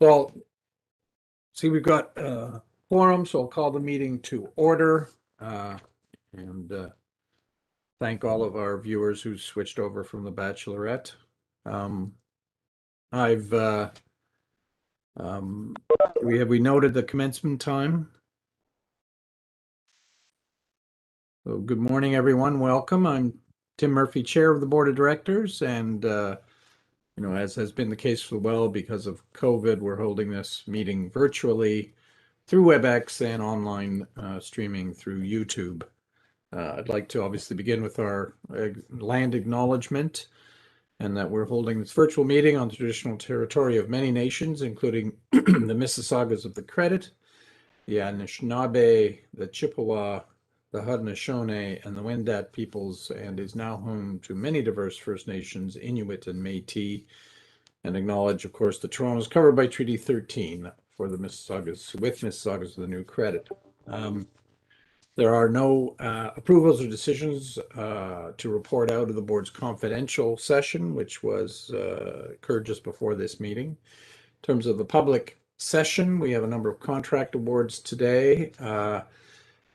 Well, see, we've got quorum, so I'll call the meeting to order and thank all of our viewers who switched over from the Bachelorette. We noted the commencement time. So good morning, everyone. Welcome. I'm Tim Murphy, Chair of the Board of Directors, and as has been the case for a while, because of COVID, we're holding this meeting virtually through WebEx and online streaming through YouTube. I'd like to obviously begin with our land acknowledgement, and that we're holding this virtual meeting on the traditional territory of many nations, including the Mississaugas of the Credit, the Anishinaabe, the Chippewa, the Haudenosaunee, and the Wendat peoples, and is now home to many diverse First Nations, Inuit, and Métis, and acknowledge, of course, the Toronto is covered by Treaty 13 for the Mississaugas, with Mississaugas of the New Credit. There are no approvals or decisions to report out of the board's confidential session, which occurred just before this meeting. In terms of the public session, we have a number of contract awards today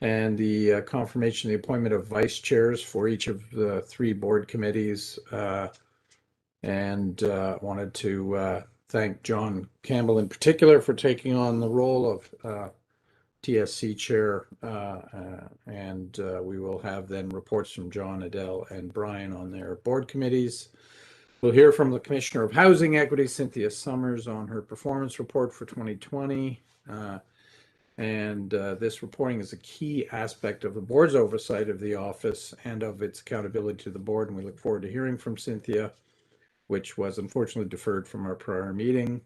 and the confirmation of the appointment of vice chairs for each of the three board committees. And wanted to thank John Campbell in particular for taking on the role of TSC chair, and we will have then reports from John, Adele, and Brian on their board committees. We'll hear from the Commissioner of Housing Equity, Cynthia Summers, on her performance report for 2020. And this reporting is a key aspect of the board's oversight of the office and of its accountability to the board, and we look forward to hearing from Cynthia, which was unfortunately deferred from our prior meeting.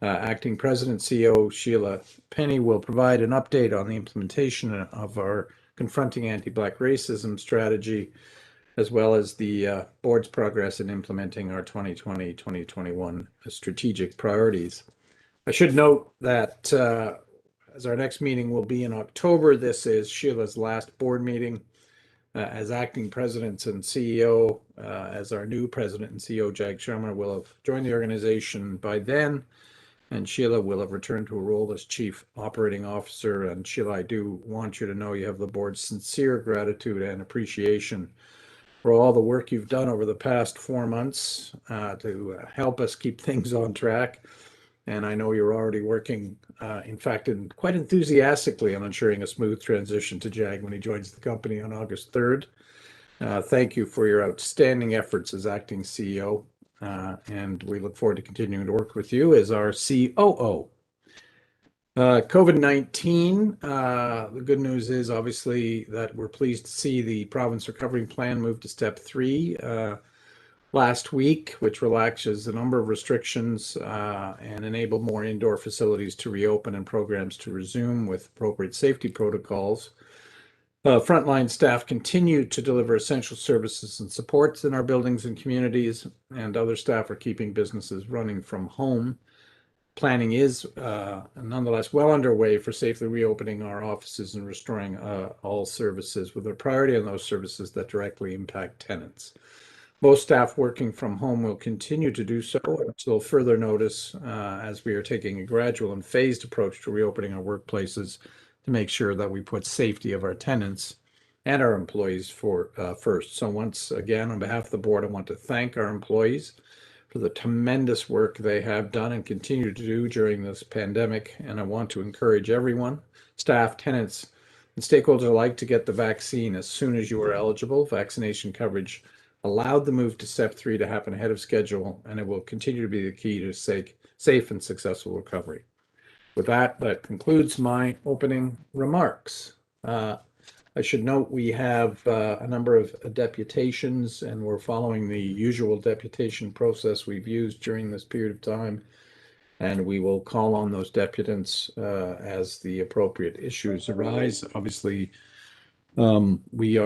Acting President CEO Sheila Penny will provide an update on the implementation of our Confronting Anti-Black Racism strategy, as well as the board's progress in implementing our 2020-2021 strategic priorities. I should note that as our next meeting will be in October, this is Sheila's last board meeting as acting president and CEO, as our new president and CEO, Jag Sharma, will have joined the organization by then, and Sheila will have returned to a role as chief operating officer. And Sheila, I do want you to know you have the board's sincere gratitude and appreciation for all the work you've done over the past 4 months to help us keep things on track. And I know you're already working, in fact, quite enthusiastically on ensuring a smooth transition to Jag when he joins the company on August 3rd. Thank you for your outstanding efforts as acting CEO, and we look forward to continuing to work with you as our COO. COVID-19, the good news is obviously that we're pleased to see the province recovery plan move to step 3 last week, which relaxes a number of restrictions and enable more indoor facilities to reopen and programs to resume with appropriate safety protocols. Frontline staff continue to deliver essential services and supports in our buildings and communities, and other staff are keeping businesses running from home. Planning is nonetheless well underway for safely reopening our offices and restoring all services, with a priority on those services that directly impact tenants. Most staff working from home will continue to do so until further notice, as we are taking a gradual and phased approach to reopening our workplaces to make sure that we put safety of our tenants and our employees first. So once again, on behalf of the board, I want to thank our employees for the tremendous work they have done and continue to do during this pandemic. And I want to encourage everyone, staff, tenants, and stakeholders alike, to get the vaccine as soon as you are eligible. Vaccination coverage allowed the move to step 3 to happen ahead of schedule, and it will continue to be the key to safe and successful recovery. With that concludes my opening remarks. I should note we have a number of deputations, and we're following the usual deputation process we've used during this period of time, and we will call on those deputants as the appropriate issues arise. Obviously, we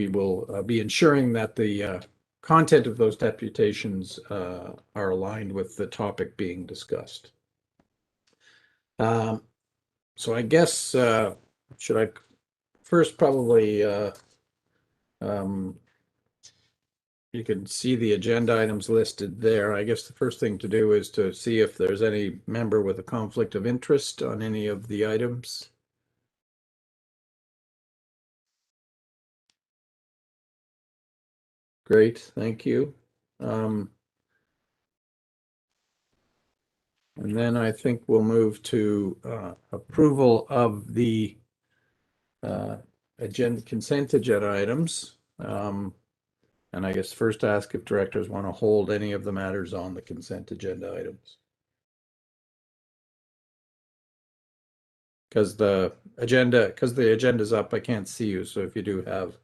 will be ensuring that the content of those deputations are aligned with the topic being discussed. So I guess, should I first probably you can see the agenda items listed there. I guess the first thing to do is to see if there's any member with a conflict of interest on any of the items. Great, thank you. And then I think we'll move to approval of the consent agenda items. And I guess first ask if directors want to hold any of the matters on the consent agenda items. Because the agenda's up, I can't see you. So if you do have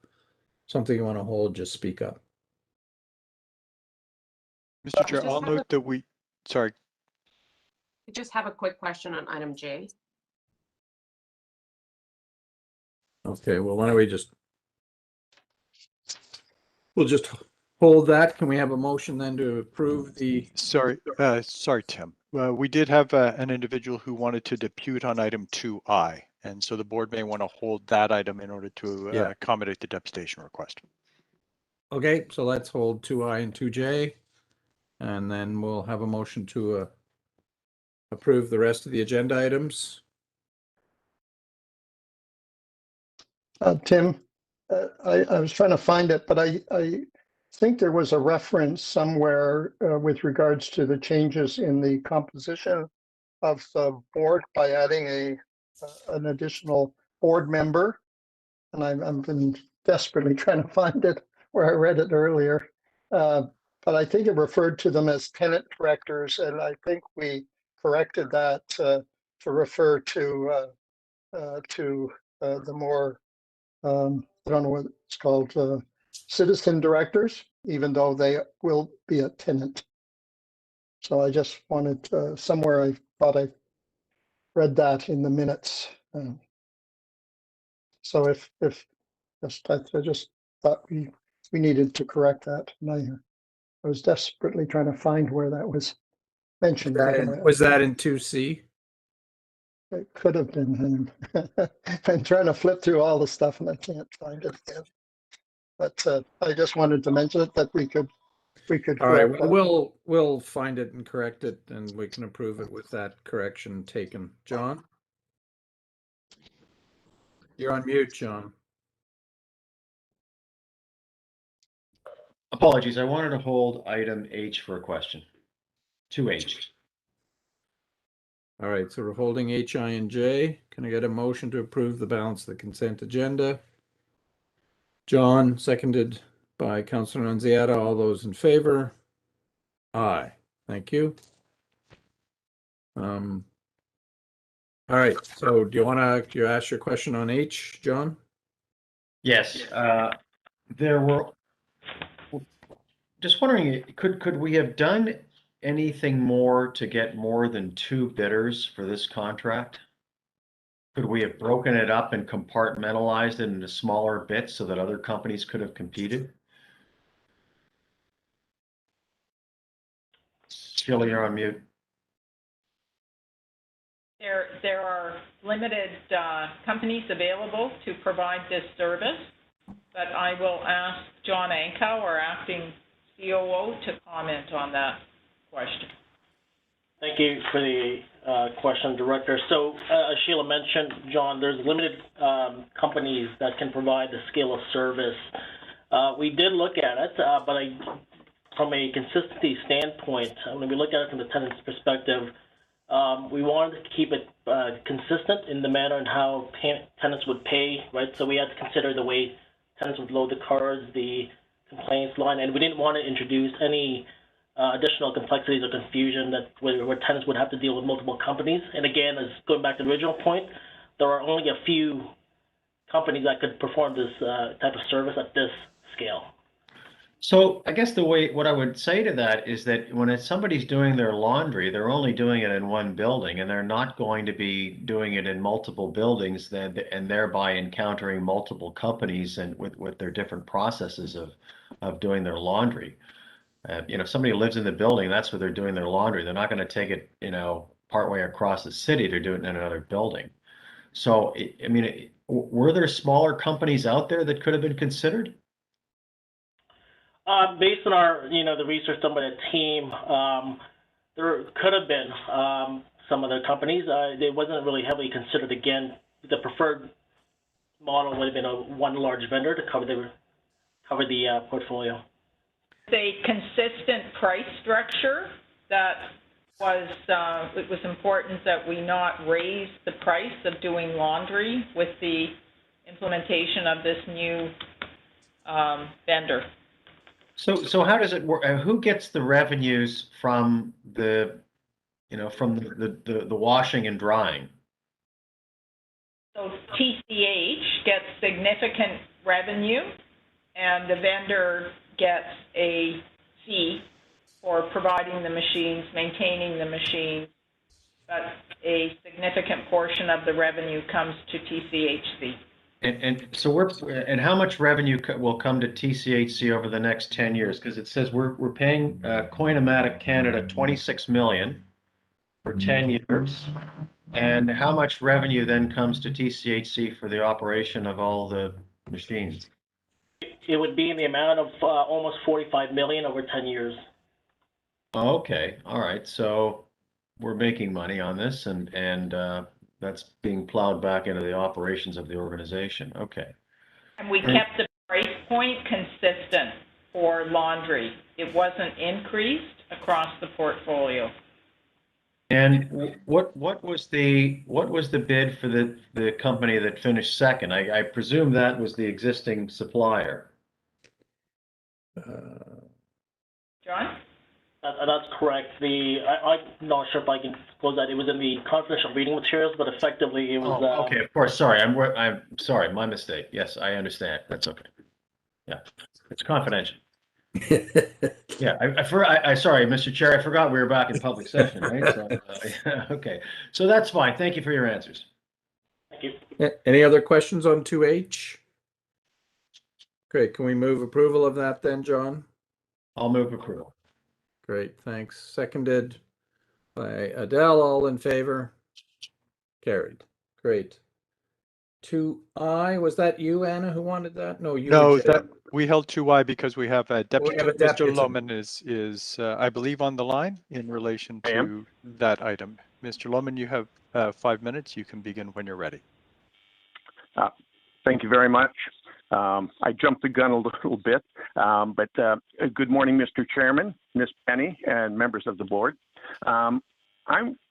something you want to hold, just speak up. Mr. Chair, I'll note that sorry. I just have a quick question on item J. Okay, well, why don't we'll just hold that. Can we have a motion then to approve the? Sorry, Tim. We did have an individual who wanted to depute on item 2I, and so the board may want to hold that item in order to accommodate the deputation request. Okay, so let's hold 2I and 2J, and then we'll have a motion to approve the rest of the agenda items. Tim, I was trying to find it, but I think there was a reference somewhere with regards to the changes in the composition of the board by adding an additional board member. And I've been desperately trying to find it where I read it earlier. But I think it referred to them as tenant directors, and I think we corrected that to refer to the more I don't know what it's called, citizen directors, even though they will be a tenant. So I just wanted somewhere I thought I read that in the minutes. So if I just thought we needed to correct that. And I was desperately trying to find where that was mentioned. Was that in 2C? It could have been. I'm trying to flip through all the stuff and I can't find it again. But I just wanted to mention it, that we could All right, correct that. we'll find it and correct it, and we can approve it with that correction taken. John? You're on mute, John. Apologies, I wanted to hold item H for a question. 2H. All right, so we're holding H, I, and J. Can I get a motion to approve the balance of the consent agenda? John, seconded by Councilor Nunziata. All those in favor? Aye. Thank you. All right, so do you ask your question on H, John? Yes, there were, just wondering, could we have done anything more to get more than 2 bidders for this contract? Could we have broken it up and compartmentalized it into smaller bits so that other companies could have competed? Sheila, you're on mute. There are limited companies available to provide this service, but I will ask John Ankow, our acting COO, to comment on that question. Thank you for the question, Director. So as Sheila mentioned, John, there's limited companies that can provide the scale of service. We did look at it, but from a consistency standpoint, when we look at it from the tenant's perspective, we wanted to keep it consistent in the manner and how tenants would pay, right? So we had to consider the way tenants would load the cards, the complaints line, and we didn't want to introduce any additional complexities or confusion that where tenants would have to deal with multiple companies. And again, as going back to the original point, there are only a few companies that could perform this type of service at this scale. So I guess what I would say to that is that when somebody's doing their laundry, they're only doing it in one building, and they're not going to be doing it in multiple buildings, and thereby encountering multiple companies and with their different processes of doing their laundry. If somebody lives in the building, that's where they're doing their laundry. They're not going to take it, partway across the city to do it in another building. So, I mean, were there smaller companies out there that could have been considered? Based on our, the research done by the team, there could have been some other companies. They wasn't really heavily considered. Again, the preferred model would have been one large vendor to cover the portfolio. A consistent price structure that was, it was important that we not raise the price of doing laundry with the implementation of this new vendor. So how does it work? Who gets the revenues from the washing and drying? So TCH gets significant revenue, and the vendor gets a fee for providing the machines, maintaining the machines, but a significant portion of the revenue comes to TCHC. And so and how much revenue will come to TCHC over the next 10 years? Because it says we're paying Coinomatic Canada 26 million for 10 years. And how much revenue then comes to TCHC for the operation of all the machines? It would be in the amount of almost 45 million over 10 years. Okay, all right. So we're making money on this, and that's being plowed back into the operations of the organization. Okay. And we kept the price point consistent for laundry. It wasn't increased across the portfolio. And what was the bid for the company that finished second? I presume that was the existing supplier. John? That's correct. I'm not sure if I can disclose that. It was in the confidential reading materials, but effectively it was. Oh, okay, of course. Sorry, I'm sorry. My mistake. Yes, I understand. That's okay. Yeah, it's confidential. Yeah, I sorry, Mr. Chair. I forgot we were back in public session, right? So, okay, so that's fine. Thank you for your answers. Thank you. Any other questions on 2H? Great. Can we move approval of that then, John? I'll move approval. Great, thanks. Seconded by Adele. All in favor? Carried. Great. 2I, was that you, Anna, who wanted that? No, you. No, were Jay. we held 2I because we have a deputy. have a Mr. deputy. Lohman is I believe on the line in relation to that item. Mr. Lohman, you have 5 minutes. You can begin when you're ready. Thank you very much. I jumped the gun a little bit, but good morning, Mr. Chairman, Ms. Penny, and members of the board. I'm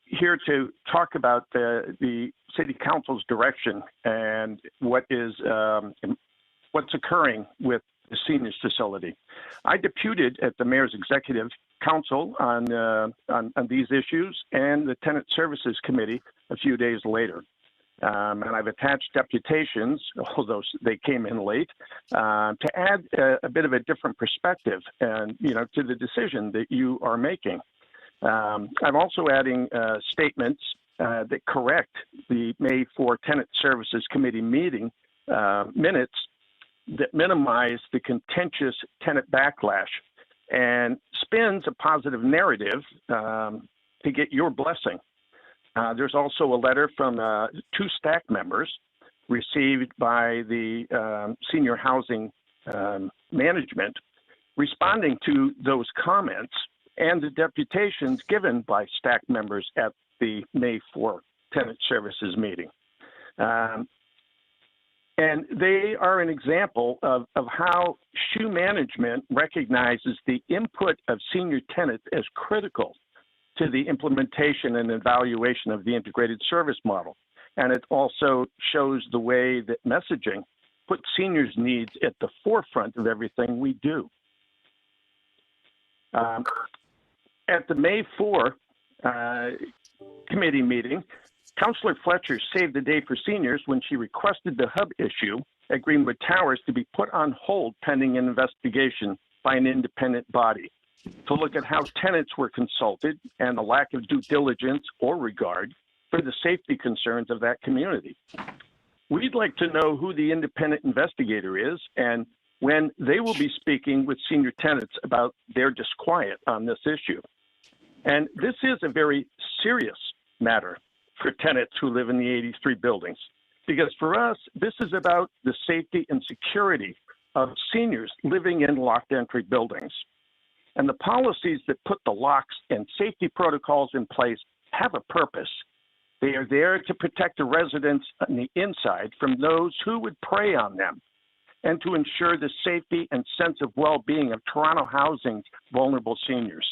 here to talk about the City Council's direction and what's occurring with the seniors facility. I deputed at the Mayor's Executive Council on these issues and the Tenant Services Committee a few days later. And I've attached deputations, although they came in late, to add a bit of a different perspective and, to the decision that you are making. I'm also adding statements that correct the May 4 Tenant Services Committee meeting minutes that minimize the contentious tenant backlash and spins a positive narrative to get your blessing. There's also a letter from 2 staff members received by the Senior Housing Management responding to those comments and the deputations given by staff members at the May 4 Tenant Services meeting. And they are an example of how SHU management recognizes the input of senior tenants as critical to the implementation and evaluation of the integrated service model. And it also shows the way that messaging puts seniors' needs at the forefront of everything we do. At the May 4 committee meeting, Councillor Fletcher saved the day for seniors when she requested the hub issue at Greenwood Towers to be put on hold pending an investigation by an independent body to look at how tenants were consulted and the lack of due diligence or regard for the safety concerns of that community. We'd like to know who the independent investigator is and when they will be speaking with senior tenants about their disquiet on this issue. And this is a very serious matter for tenants who live in the 83 buildings, because for us, this is about the safety and security of seniors living in locked entry buildings. And the policies that put the locks and safety protocols in place have a purpose. They are there to protect the residents on the inside from those who would prey on them, and to ensure the safety and sense of well-being of Toronto Housing's vulnerable seniors.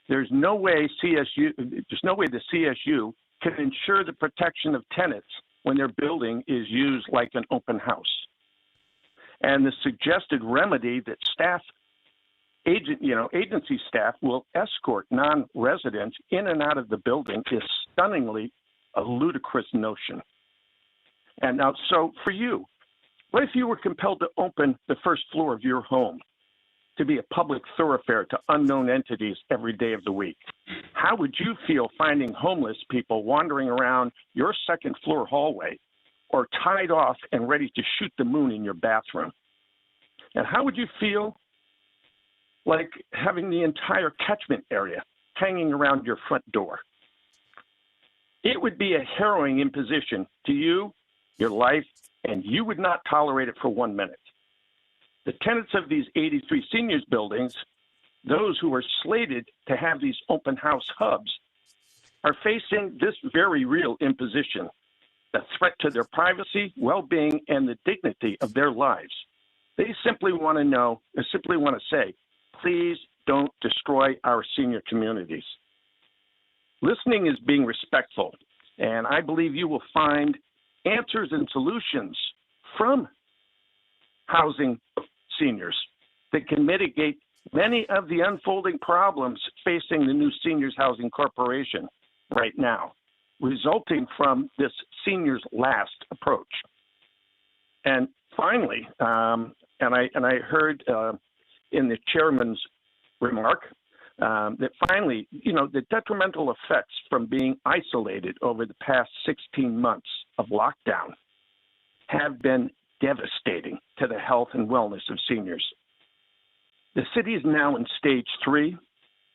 There's no way the CSU can ensure the protection of tenants when their building is used like an open house. And the suggested remedy that agency staff will escort non-residents in and out of the building is stunningly a ludicrous notion. And now, so for you, what if you were compelled to open the first floor of your home to be a public thoroughfare to unknown entities every day of the week? How would you feel finding homeless people wandering around your second floor hallway, or tied off and ready to shoot the moon in your bathroom? And how would you feel like having the entire catchment area hanging around your front door? It would be a harrowing imposition to you, your life, and you would not tolerate it for 1 minute. The tenants of these 83 seniors buildings, those who are slated to have these open house hubs, are facing this very real imposition, a threat to their privacy, well-being, and the dignity of their lives. They simply want to say, please don't destroy our senior communities. Listening is being respectful, and I believe you will find answers and solutions from housing seniors that can mitigate many of the unfolding problems facing the new Seniors Housing Corporation right now, resulting from this seniors last approach. And finally, and I heard in the chairman's remark that finally, the detrimental effects from being isolated over the past 16 months of lockdown have been devastating to the health and wellness of seniors. The city is now in stage 3,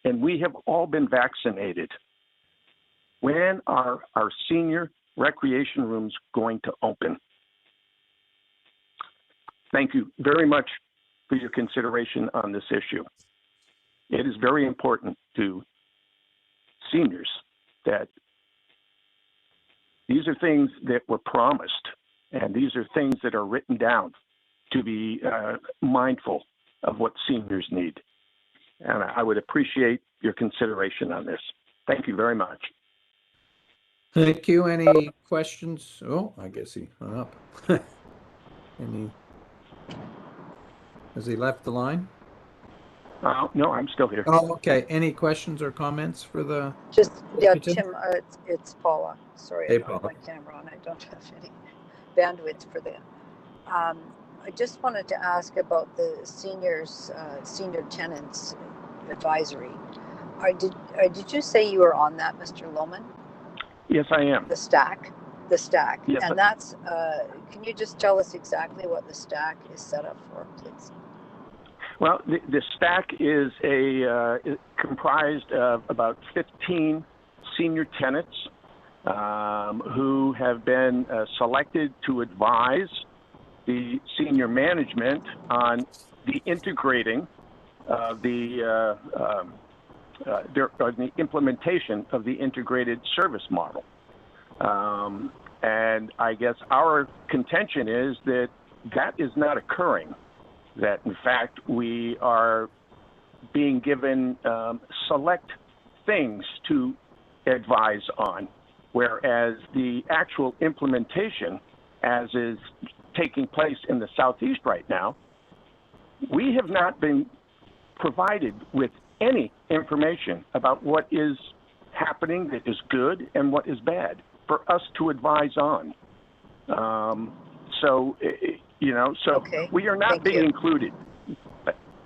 and we have all been vaccinated. When are our senior recreation rooms going to open? Thank you very much for your consideration on this issue. It is very important to seniors that these are things that were promised, and these are things that are written down to be mindful of what seniors need. And I would appreciate your consideration on this. Thank you very much. Thank you. Any questions? Oh, I guess he hung up. Has he left the line? No, I'm still here. Oh, okay. Any questions or comments for the? Just, yeah, Tim? Tim, it's Paula. Sorry, Hey, I don't have Paula. my camera on. I don't have any bandwidth for that. I just wanted to ask about the seniors, senior tenants advisory. Did you say you were on that, Mr. Lohman? Yes, I am. The stack. Yes, And that's, can you just tell us exactly what the stack is set up for, please? Well, the stack is comprised of about 15 senior tenants who have been selected to advise the senior management on the integrating of the implementation of the integrated service model. And I guess our contention is that that is not occurring. That in fact we are being given select things to advise on, whereas the actual implementation, as is taking place in the Southeast right now, we have not been provided with any information about what is happening that is good and what is bad for us to advise on. So Okay. we are not Thank being you. included.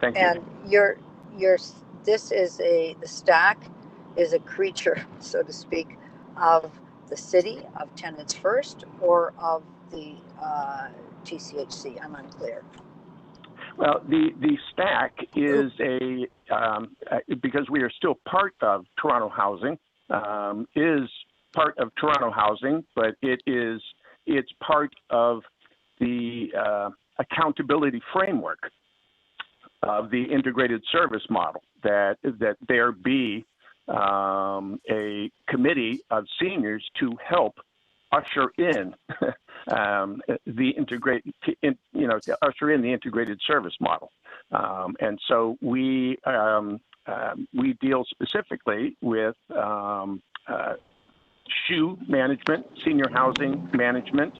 Thank you. And the stack is a creature, so to speak, of the city, of Tenants First, or of the TCHC? I'm unclear. Well, the stack is because we are still part of Toronto Housing, is part of Toronto Housing, but it's part of the accountability framework of the integrated service model, that there be a committee of seniors to help usher in the integrated service model. And so we deal specifically with SHU management, senior housing management,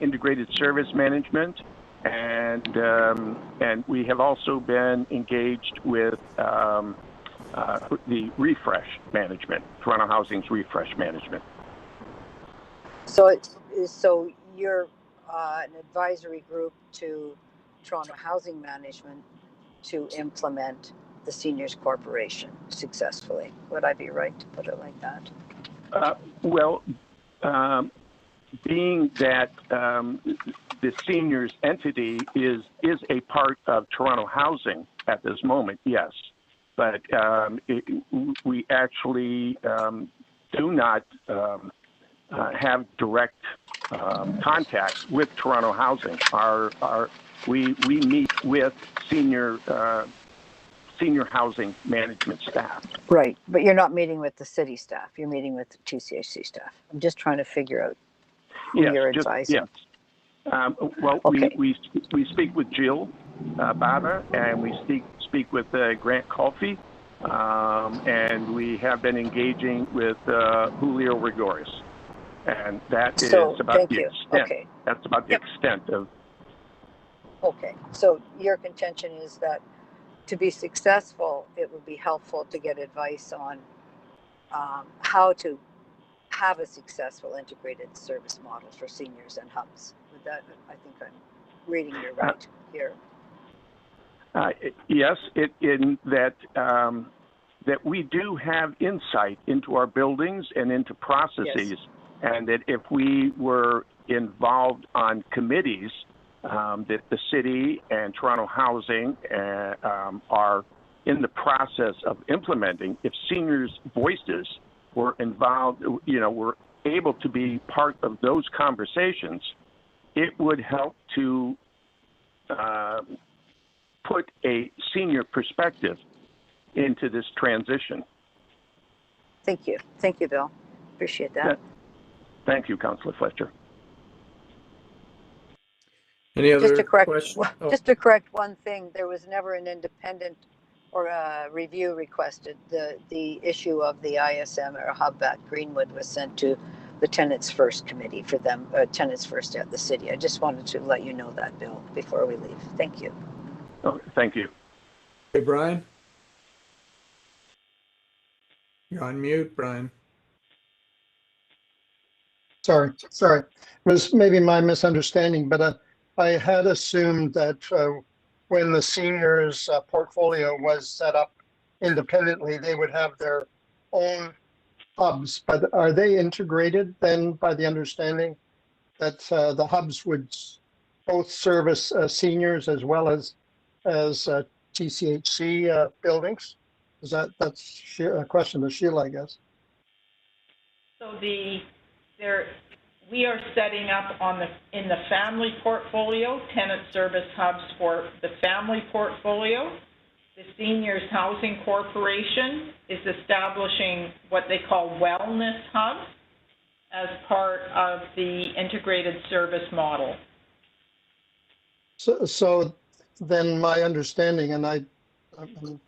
integrated service management, and we have also been engaged with the refresh management, Toronto Housing's refresh management. So you're an advisory group to Toronto Housing Management to implement the Seniors Corporation successfully. Would I be right to put it like that? Being that the seniors entity is a part of Toronto Housing at this moment, yes. But we actually do not have direct contact with Toronto Housing. We meet with senior housing management staff. Right, but you're not meeting with the city staff. You're meeting with the TCHC staff. I'm just trying to figure out who you're advising. Yes. We speak with Jill Bava, and we speak with Grant Colfie, and we have been engaging with Julio Rigoris, and that is about the extent. Okay. That's about the extent of. Okay, so your contention is that to be successful, it would be helpful to get advice on how to have a successful integrated service model for seniors and hubs. With that, I think I'm reading you right here. Yes, in that we do have insight into our buildings and into processes, yes. And that if we were involved on committees that the city and Toronto Housing are in the process of implementing, if seniors' voices were involved, were able to be part of those conversations, it would help to put a senior perspective into this transition. Thank you. Thank you, Bill. Appreciate that. Thank you, Councillor Fletcher. Any other questions? Just to correct one thing, there was never an independent or a review requested. The issue of the ISM or hub at Greenwood was sent to the Tenants First committee for them, Tenants First at the city. I just wanted to let you know that, Bill, before we leave. Thank you. Oh, thank you. Hey, Brian. You're on mute, Brian. Sorry. It was maybe my misunderstanding, but I had assumed that when the seniors portfolio was set up independently, they would have their own hubs. But are they integrated then, by the understanding that the hubs would both service seniors as well as TCHC buildings? That's a question to Sheila, I guess. So we are setting up in the family portfolio, tenant service hubs for the family portfolio. The Seniors Housing Corporation is establishing what they call wellness hubs as part of the integrated service model. So then my understanding, and I'm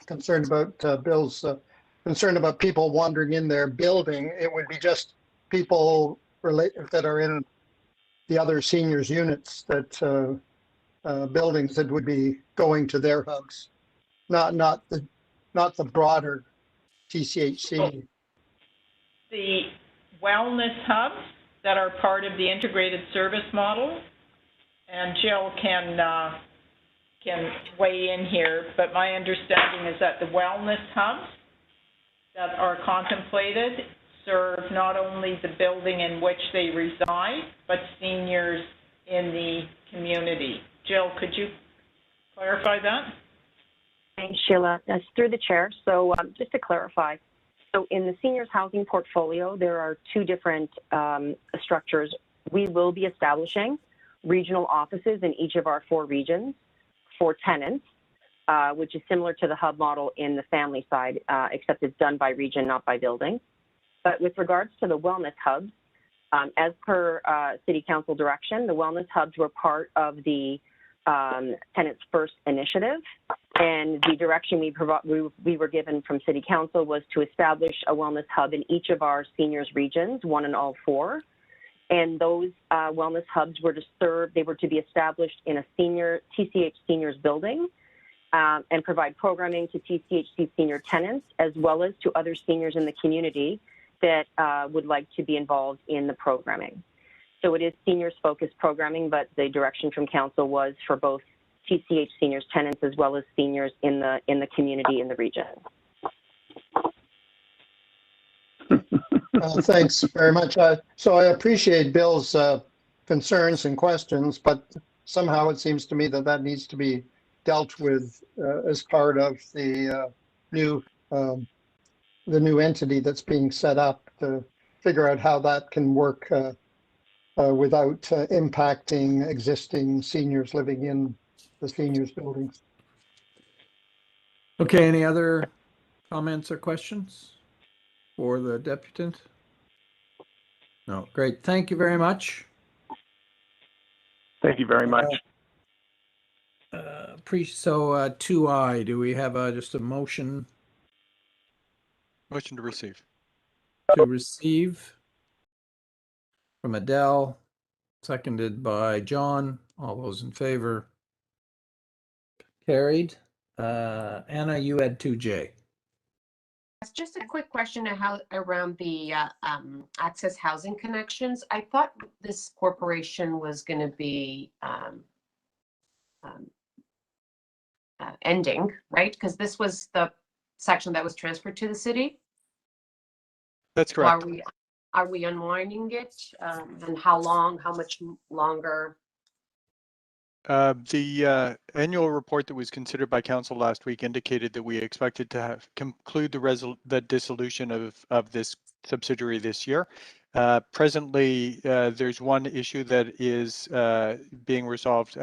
concerned about Bill's concerned about people wandering in their building, it would be just people that are in the other seniors units, that buildings that would be going to their hubs, not the broader TCHC. The wellness hubs that are part of the integrated service model, and Jill can weigh in here, but my understanding is that the wellness hubs that are contemplated serve not only the building in which they reside, but seniors in the community. Jill, could you clarify that? Thanks, Sheila. That's through the chair. So just to clarify, so in the seniors housing portfolio, there are two different structures we will be establishing. regional offices in each of our 4 regions for tenants, which is similar to the hub model in the family side, except it's done by region, not by building. But with regards to the wellness hubs, as per City Council direction, the wellness hubs were part of the Tenants First initiative, and the direction we were given from City Council was to establish a wellness hub in each of our seniors regions, 1 in all 4. And those wellness hubs were to serve, they were to be established in a TCH seniors building and provide programming to TCHC senior tenants, as well as to other seniors in the community that would like to be involved in the programming. So it is seniors focused programming, but the direction from council was for both TCH seniors tenants as well as seniors in the community in the region. Thanks very much. So I appreciate Bill's concerns and questions, but somehow it seems to me that that needs to be dealt with as part of the new entity that's being set up to figure out how that can work without impacting existing seniors living in the seniors buildings. Okay, any other comments or questions for the deputant? No, great. Thank you very much. Thank you very much. So 2I, do we have just a motion Motion to receive. to receive from Adele, seconded by John? All those in favor? Carried. Anna, you had 2J. Just a quick question around the access housing connections. I thought this corporation was going to be ending, right? Because this was the section that was transferred to the city. That's correct. So are we unwinding it? And how much longer? The annual report that was considered by council last week indicated that we expected to conclude the dissolution of this subsidiary this year. Presently, there's one issue that is being resolved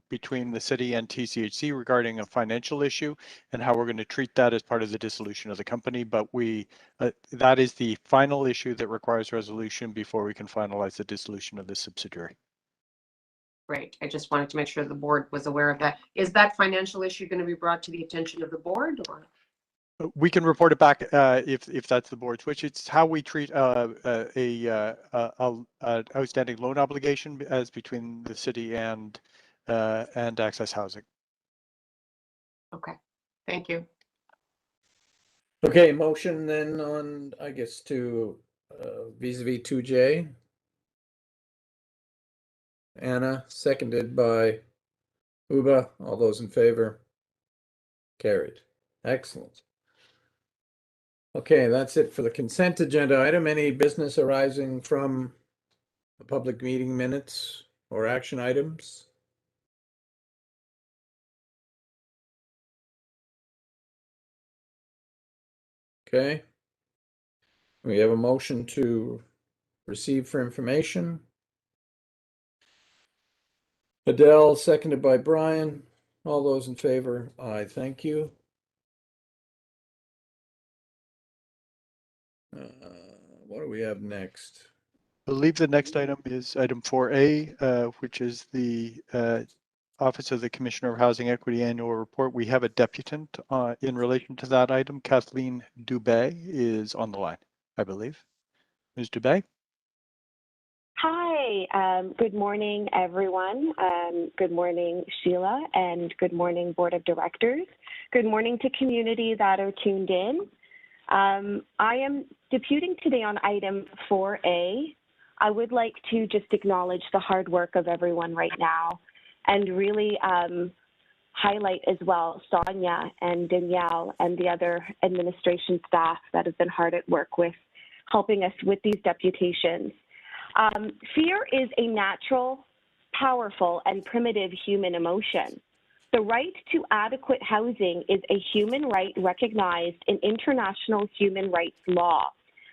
between the city and TCHC regarding a financial issue and how we're going to treat that as part of the dissolution of the company. But that is the final issue that requires resolution before we can finalize the dissolution of the subsidiary. Great. I just wanted to make sure the board was aware of that. Is that financial issue going to be brought to the attention of the board, or? We can report it back if that's the board's wish. It's how we treat a outstanding loan obligation as between the city and Access Housing. Okay. Thank you. Okay, motion then on, I guess, to vis-a-vis 2J. Anna, seconded by Uba. All those in favor? Carried. Excellent. Okay, that's it for the consent agenda item. Any business arising from the public meeting minutes or action items? Okay. We have a motion to receive for information. Adele, seconded by Brian. All those in favor? Aye, thank you. What do we have next? I believe the next item is item 4A, which is the Office of the Commissioner of Housing Equity Annual Report. We have a deputant in relation to that item. Kathleen Dubé is on the line, I believe. Ms. Dubé? Hi, good morning, everyone. Good morning, Sheila, and good morning, Board of Directors. Good morning to community that are tuned in. I am deputing today on item 4A. I would like to just acknowledge the hard work of everyone right now and really highlight as well Sonia and Danielle and the other administration staff that have been hard at work with helping us with these deputations. Fear is a natural, powerful, and primitive human emotion. The right to adequate housing is a human right recognized in international human rights law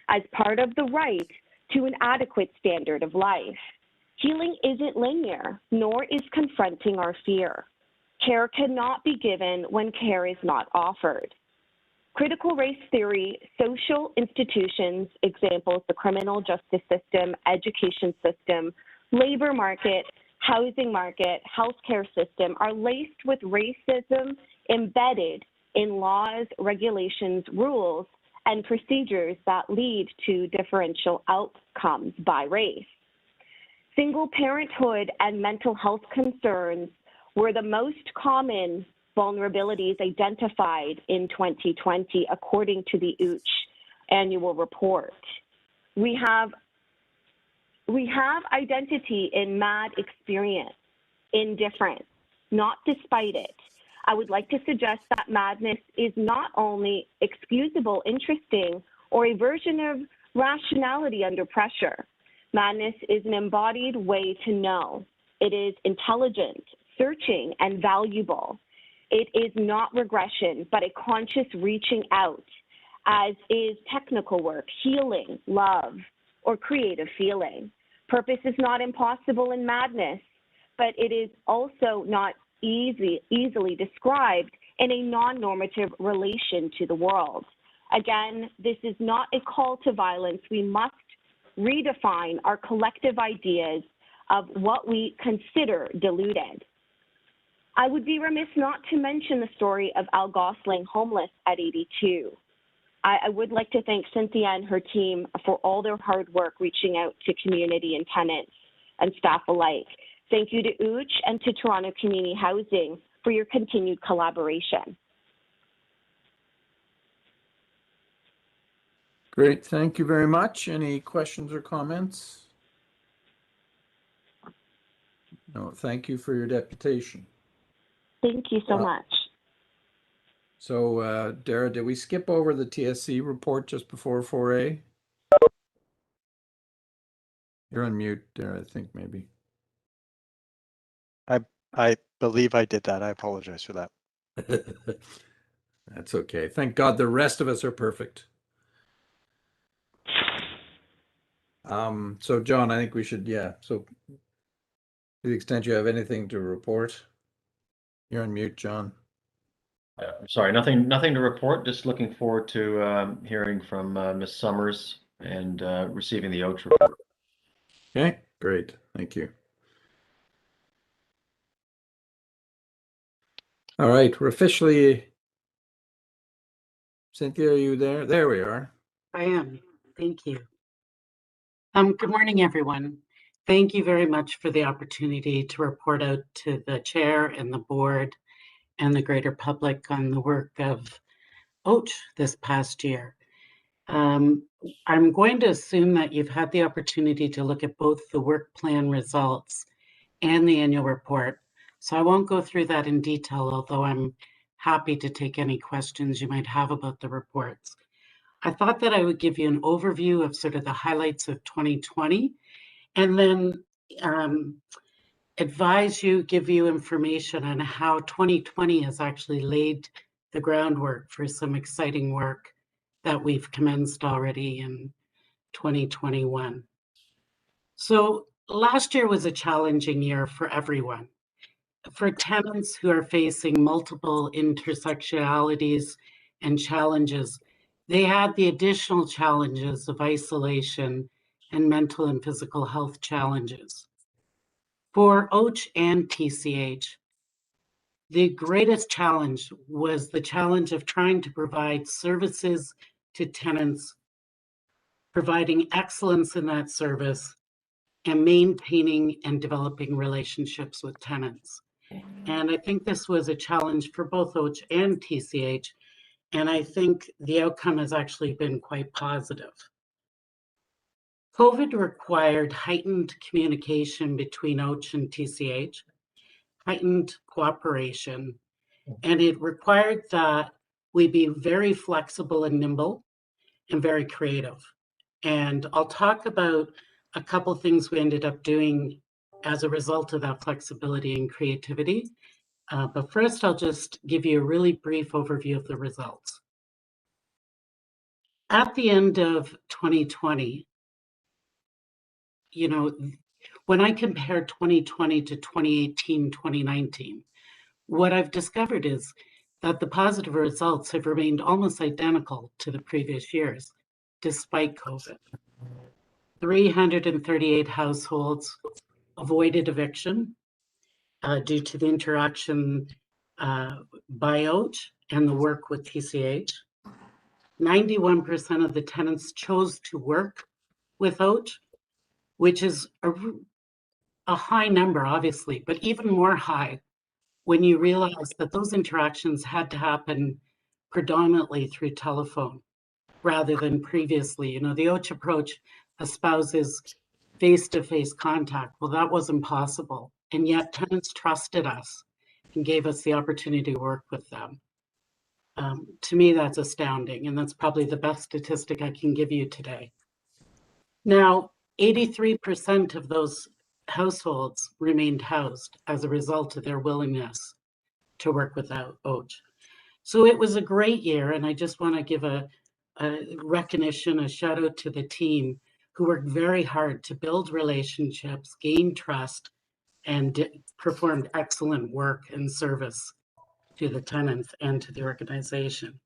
as part of the right to an adequate standard of life. Healing isn't linear, nor is confronting our fear. Care cannot be given when care is not offered. Critical race theory, social institutions, examples, the criminal justice system, education system, labor market, housing market, healthcare system, are laced with racism embedded in laws, regulations, rules, and procedures that lead to differential outcomes by race. Single parenthood and mental health concerns were the most common vulnerabilities identified in 2020, according to the UCH annual report. We have identity in MAD experience, indifference, not despite it. I would like to suggest that madness is not only excusable, interesting, or a version of rationality under pressure. Madness is an embodied way to know. It is intelligent, searching, and valuable. It is not regression, but a conscious reaching out, as is technical work, healing, love, or creative feeling. Purpose is not impossible in madness, but it is also not easily described in a non-normative relation to the world. Again, this is not a call to violence. We must redefine our collective ideas of what we consider diluted. I would be remiss not to mention the story of Al Gosling, homeless at 82. I would like to thank Cynthia and her team for all their hard work reaching out to community and tenants and staff alike. Thank you to UCH and to Toronto Community Housing for your continued collaboration. Great, thank you very much. Any questions or comments? No, thank you for your deputation. Thank you so much. So, Dara, did we skip over the TSC report just before 4A? You're on mute, Dara, I think maybe. I believe I did that. I apologize for that. That's okay. Thank God the rest of us are perfect. So John, I think we should, so to the extent you have anything to report, you're on mute, John. Sorry, nothing to report. Just looking forward to hearing from Ms. Summers and receiving the OACH report. Okay, great. Thank you. All right, we're officially, Cynthia, are you there? There we are. I am. Thank you. Good morning, everyone. Thank you very much for the opportunity to report out to the chair and the board and the greater public on the work of OACH this past year. I'm going to assume that you've had the opportunity to look at both the work plan results and the annual report. So I won't go through that in detail, although I'm happy to take any questions you might have about the reports. I thought that I would give you an overview of sort of the highlights of 2020 and then give you information on how 2020 has actually laid the groundwork for some exciting work that we've commenced already in 2021. So last year was a challenging year for everyone. For tenants who are facing multiple intersectionalities and challenges, they had the additional challenges of isolation and mental and physical health challenges. For OACH and TCH, the greatest challenge was the challenge of trying to provide services to tenants, providing excellence in that service, and maintaining and developing relationships with tenants. And I think this was a challenge for both OACH and TCH, and I think the outcome has actually been quite positive. COVID required heightened communication between OACH and TCH, heightened cooperation, and it required that we be very flexible and nimble and very creative. And I'll talk about a couple things we ended up doing as a result of that flexibility and creativity. But first, I'll just give you a really brief overview of the results. At the end of 2020, when I compare 2020 to 2018, 2019, what I've discovered is that the positive results have remained almost identical to the previous years, despite COVID. 338 households avoided eviction due to the interaction by OACH and the work with TCH. 91% of the tenants chose to work with OACH, which is a high number, obviously, but even more high when you realize that those interactions had to happen predominantly through telephone rather than previously. You know, the OACH approach espouses face-to-face contact. Well, that wasn't possible. And yet tenants trusted us and gave us the opportunity to work with them. To me, that's astounding. And that's probably the best statistic I can give you today. Now, 83% of those households remained housed as a result of their willingness to work with OACH. So it was a great year, and I just want to give a recognition, a shout out to the team who worked very hard to build relationships, gain trust, and performed excellent work and service to the tenants and to the organization.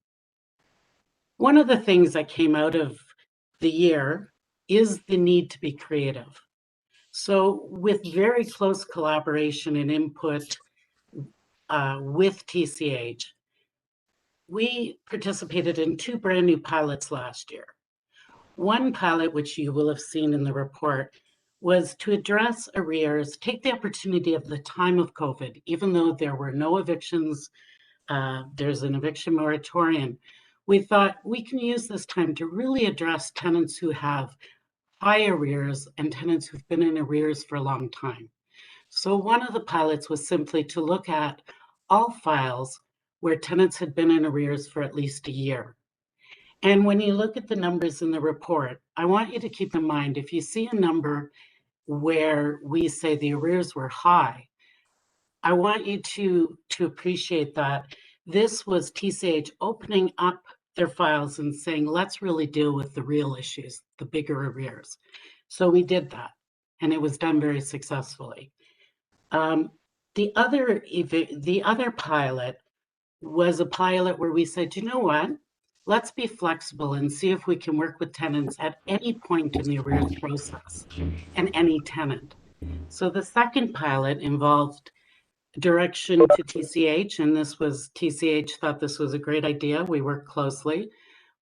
One of the things that came out of the year is the need to be creative. So with very close collaboration and input with TCH, we participated in 2 brand new pilots last year. One pilot, which you will have seen in the report, was to address arrears, take the opportunity of the time of COVID, even though there were no evictions, there's an eviction moratorium. We thought we can use this time to really address tenants who have high arrears and tenants who've been in arrears for a long time. So one of the pilots was simply to look at all files where tenants had been in arrears for at least a year. And when you look at the numbers in the report, I want you to keep in mind, if you see a number where we say the arrears were high, I want you to appreciate that this was TCH opening up their files and saying, let's really deal with the real issues, the bigger arrears. So we did that, and it was done very successfully. The other pilot was a pilot where we said, you know what, let's be flexible and see if we can work with tenants at any point in the arrears process and any tenant. So the second pilot involved direction to TCH, and this was TCH thought this was a great idea. We worked closely,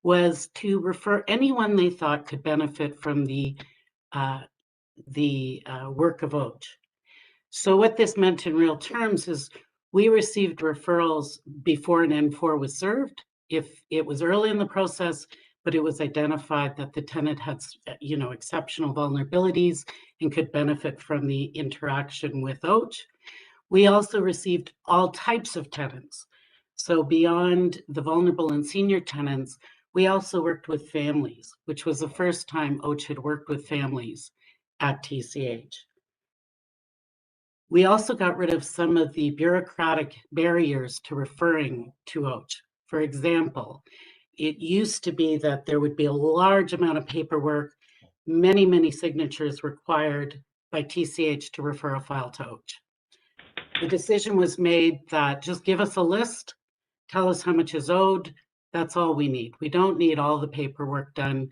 was to refer anyone they thought could benefit from the work of OACH. So what this meant in real terms is we received referrals before an N4 was served. If it was early in the process, but it was identified that the tenant had, you know, exceptional vulnerabilities and could benefit from the interaction with OACH. We also received all types of tenants. So beyond the vulnerable and senior tenants, we also worked with families, which was the first time OACH had worked with families at TCH. We also got rid of some of the bureaucratic barriers to referring to OACH. For example, it used to be that there would be a large amount of paperwork, many signatures required by TCH to refer a file to OACH. The decision was made that just give us a list, tell us how much is owed, that's all we need. We don't need all the paperwork done.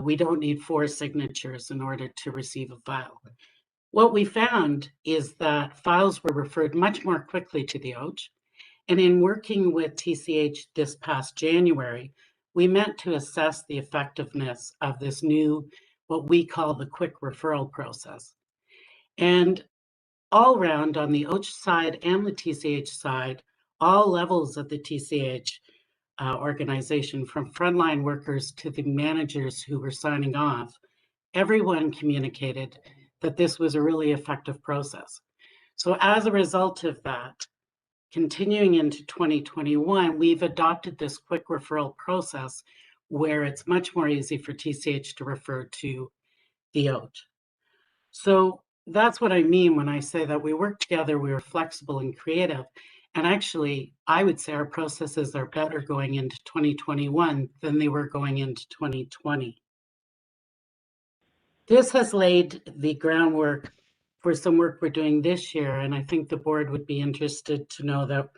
We don't need 4 signatures in order to receive a file. What we found is that files were referred much more quickly to the OACH. And in working with TCH this past January, we meant to assess the effectiveness of this new, what we call the quick referral process. And all around on the OACH side and the TCH side, all levels of the TCH organization, from frontline workers to the managers who were signing off, everyone communicated that this was a really effective process. So as a result of that, continuing into 2021, we've adopted this quick referral process where it's much more easy for TCH to refer to the OACH. So that's what I mean when I say that we work together, we were flexible and creative. And actually, I would say our processes are better going into 2021 than they were going into 2020. This has laid the groundwork for some work we're doing this year, and I think the board would be interested to know that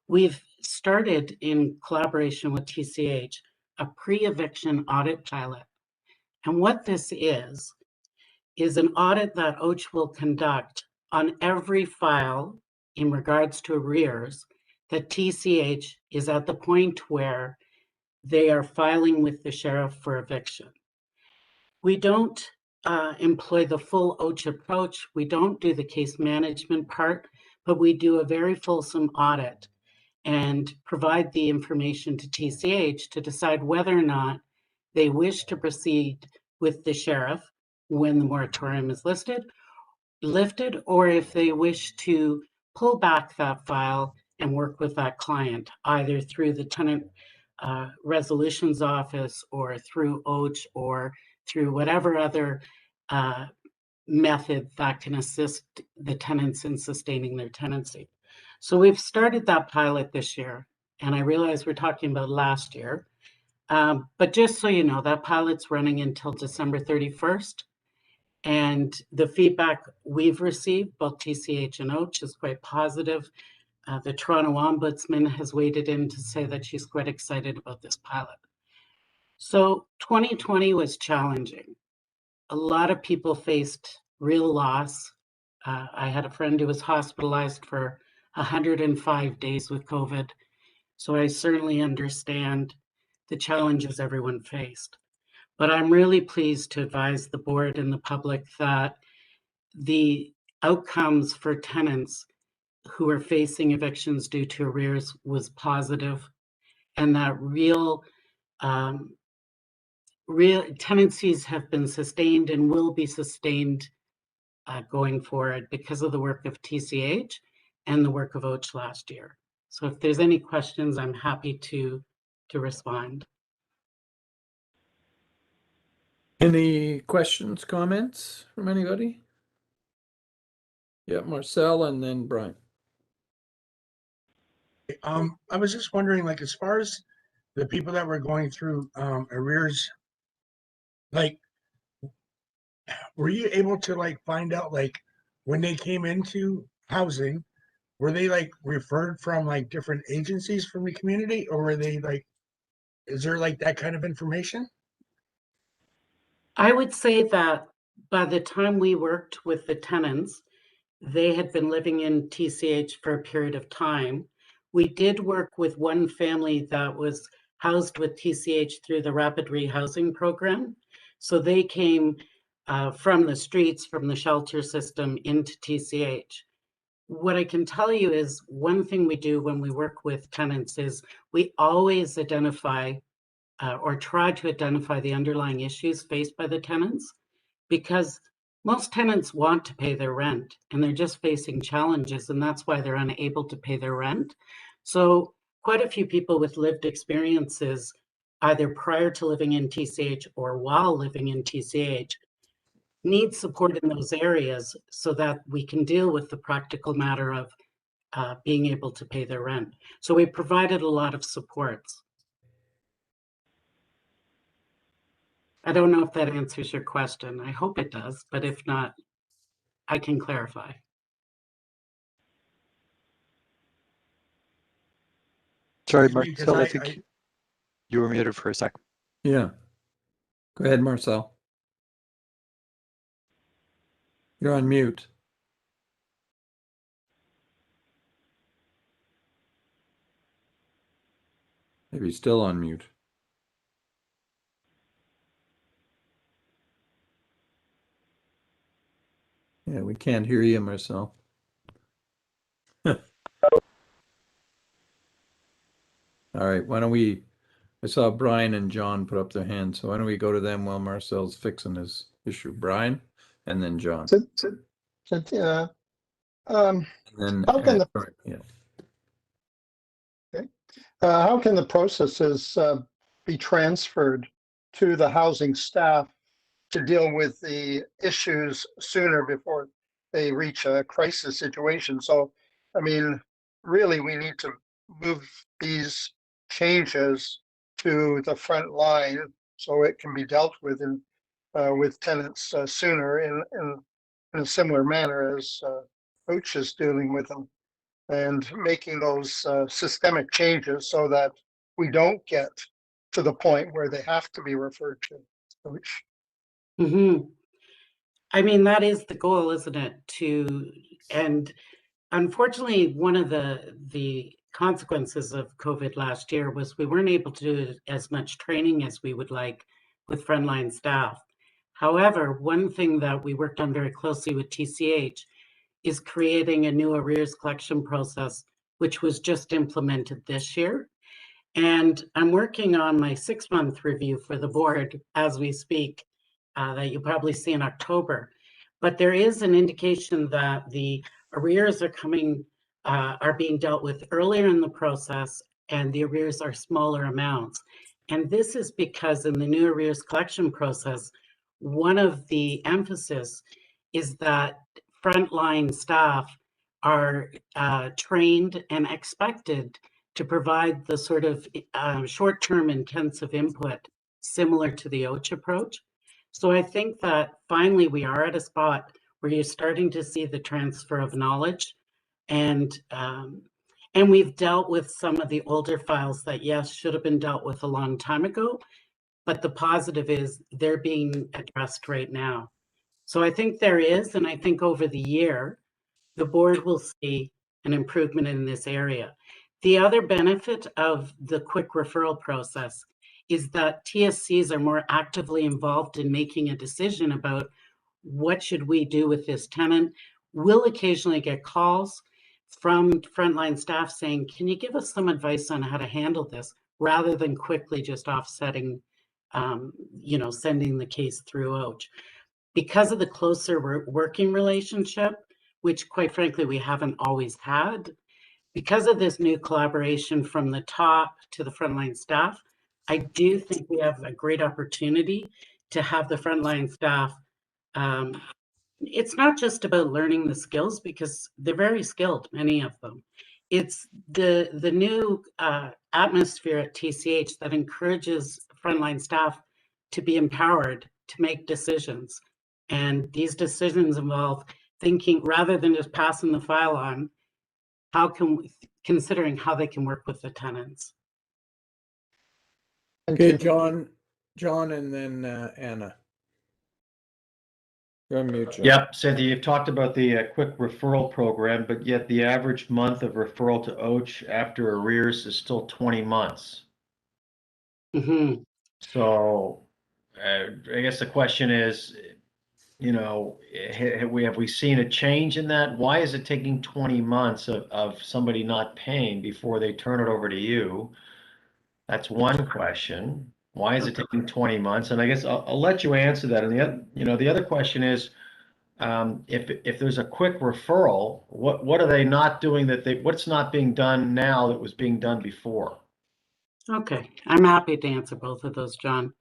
we've started in collaboration with TCH a pre-eviction audit pilot. And what this is an audit that OCH will conduct on every file in regards to arrears that TCH is at the point where they are filing with the sheriff for eviction. We don't employ the full OCH approach. We don't do the case management part, but we do a very fulsome audit and provide the information to TCH to decide whether or not they wish to proceed with the sheriff when the moratorium is lifted, or if they wish to pull back that file and work with that client, either through the tenant resolutions office or through OCH or through whatever other method that can assist the tenants in sustaining their tenancy. So we've started that pilot this year, and I realize we're talking about last year, but just so you know, that pilot's running until December 31st. And the feedback we've received, both TCH and OCH, is quite positive. The Toronto Ombudsman has waded in to say that she's quite excited about this pilot. So 2020 was challenging. A lot of people faced real loss. I had a friend who was hospitalized for 105 days with COVID. So I certainly understand the challenges everyone faced. But I'm really pleased to advise the board and the public that the outcomes for tenants who are facing evictions due to arrears was positive, and that real tenancies have been sustained and will be sustained going forward because of the work of TCH and the work of OCH last year. So if there's any questions, I'm happy to respond. Any questions, comments from anybody? Yeah, Marcel and then Brian. I was just wondering, like, as far as the people that were going through arrears, like, were you able to like find out like when they came into housing, were they like referred from like different agencies from the community, or were they like, is there like that kind of information? I would say that by the time we worked with the tenants, they had been living in TCH for a period of time. We did work with one family that was housed with TCH through the Rapid Rehousing Program. So they came from the streets, from the shelter system into TCH. What I can tell you is one thing we do when we work with tenants is we always identify or try to identify the underlying issues faced by the tenants, because most tenants want to pay their rent and they're just facing challenges, and that's why they're unable to pay their rent. So quite a few people with lived experiences, either prior to living in TCH or while living in TCH, need support in those areas so that we can deal with the practical matter of being able to pay their rent. So we provided a lot of supports. I don't know if that answers your question. I hope it does, but if not, I can clarify. Sorry, Because Marcel, I think you were muted for a sec. Yeah. Go ahead, Marcel. You're on mute. Maybe he's still on mute. Yeah, we can't hear you, Marcel. All right, why don't we, I saw Brian and John put up their hands, so why don't we go to them while Marcel's fixing his issue. Brian and then John. And And then how can yeah. how can the processes be transferred to the housing staff to deal with the issues sooner before they reach a crisis situation? So, I mean, really, we need to move these changes to the front line so it can be dealt with in with tenants sooner in a similar manner as Coach is dealing with them, and making those systemic changes so that we don't get to the point where they have to be referred to Coach. Mm-hmm. I mean, that is the goal, isn't it? And unfortunately, one of the consequences of COVID last year was we weren't able to do as much training as we would like with frontline staff. However, one thing that we worked on very closely with TCH is creating a new arrears collection process, which was just implemented this year. And I'm working on my 6-month review for the board as we speak, that you'll probably see in October. But there is an indication that the arrears are being dealt with earlier in the process, and the arrears are smaller amounts. And this is because in the new arrears collection process, one of the emphasis is that frontline staff are trained and expected to provide the sort of short-term intensive input similar to the OCH approach. So I think that finally we are at a spot where you're starting to see the transfer of knowledge, and we've dealt with some of the older files that, yes, should have been dealt with a long time ago, but the positive is they're being addressed right now. So I think there is, and I think over the year, the board will see an improvement in this area. The other benefit of the quick referral process is that TSCs are more actively involved in making a decision about what should we do with this tenant. We'll occasionally get calls from frontline staff saying, can you give us some advice on how to handle this, rather than quickly just offsetting, sending the case through OCH. Because of the closer working relationship, which quite frankly we haven't always had, because of this new collaboration from the top to the frontline staff, I do think we have a great opportunity to have the frontline staff. It's not just about learning the skills, because they're very skilled, many of them. It's the new atmosphere at TCH that encourages frontline staff to be empowered to make decisions. And these decisions involve thinking, rather than just passing the file on, considering how they can work with the tenants. Okay, John, and then Anna. You're on mute, John. Yep, Cynthia, you've talked about the quick referral program, but yet the average month of referral to OCH after arrears is still 20 months. Mm-hmm. So I guess the question is, have we seen a change in that? Why is it taking 20 months of somebody not paying before they turn it over to you? That's one question. Why is it taking 20 months? And I guess I'll let you answer that. And the other question is, if there's a quick referral, what are they not doing what's not being done now that was being done before? Okay, I'm happy to answer both of those, John.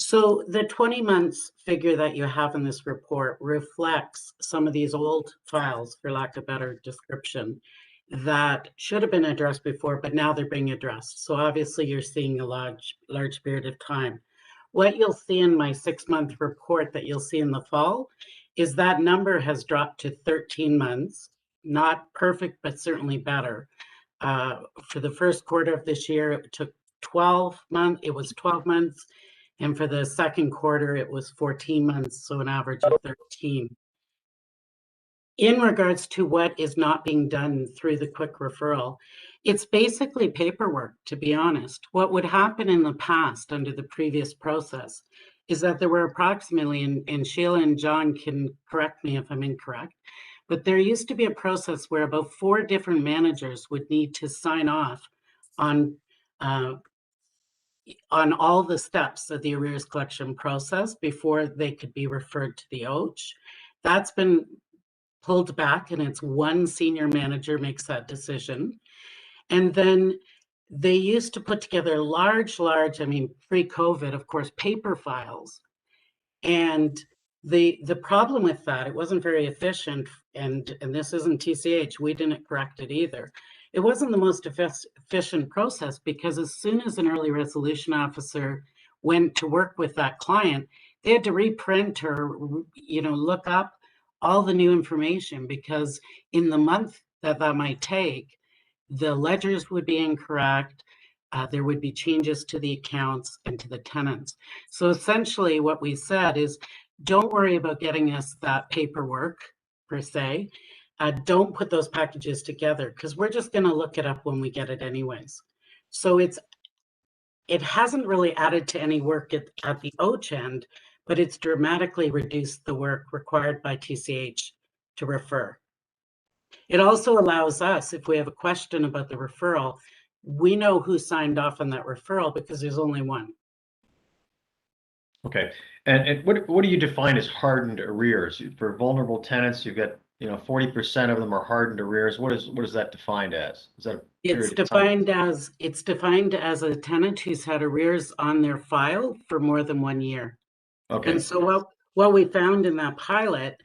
So the 20 months figure that you have in this report reflects some of these old files, for lack of a better description, that should have been addressed before, but now they're being addressed. So obviously you're seeing a large period of time. What you'll see in my 6-month report that you'll see in the fall is that number has dropped to 13 months, not perfect, but certainly better. For the first quarter of this year, it took 12 months. It was 12 months. And for the second quarter, it was 14 months, so an average of 13. In regards to what is not being done through the quick referral, it's basically paperwork, to be honest. What would happen in the past under the previous process is that there were approximately, and Sheila and John can correct me if I'm incorrect, but there used to be a process where about 4 different managers would need to sign off on all the steps of the arrears collection process before they could be referred to the OCH. That's been pulled back, and it's one senior manager makes that decision. And then they used to put together large, pre-COVID, of course, paper files. And the problem with that, it wasn't very efficient, and this isn't TCH, we didn't correct it either. It wasn't the most efficient process, because as soon as an early resolution officer went to work with that client, they had to reprint or, look up all the new information, because in the month that might take, the ledgers would be incorrect. There would be changes to the accounts and to the tenants. So essentially what we said is, don't worry about getting us that paperwork per se. Don't put those packages together, because we're just going to look it up when we get it anyways. So it hasn't really added to any work at the OCH end, but it's dramatically reduced the work required by TCH to refer. It also allows us, if we have a question about the referral, we know who signed off on that referral because there's only one. Okay, and what do you define as hardened arrears? For vulnerable tenants, you've got 40% of them are hardened arrears. What is that defined as? Is that a It's defined as a tenant who's had arrears on their file for more than 1 year. Okay. And so what we found in that pilot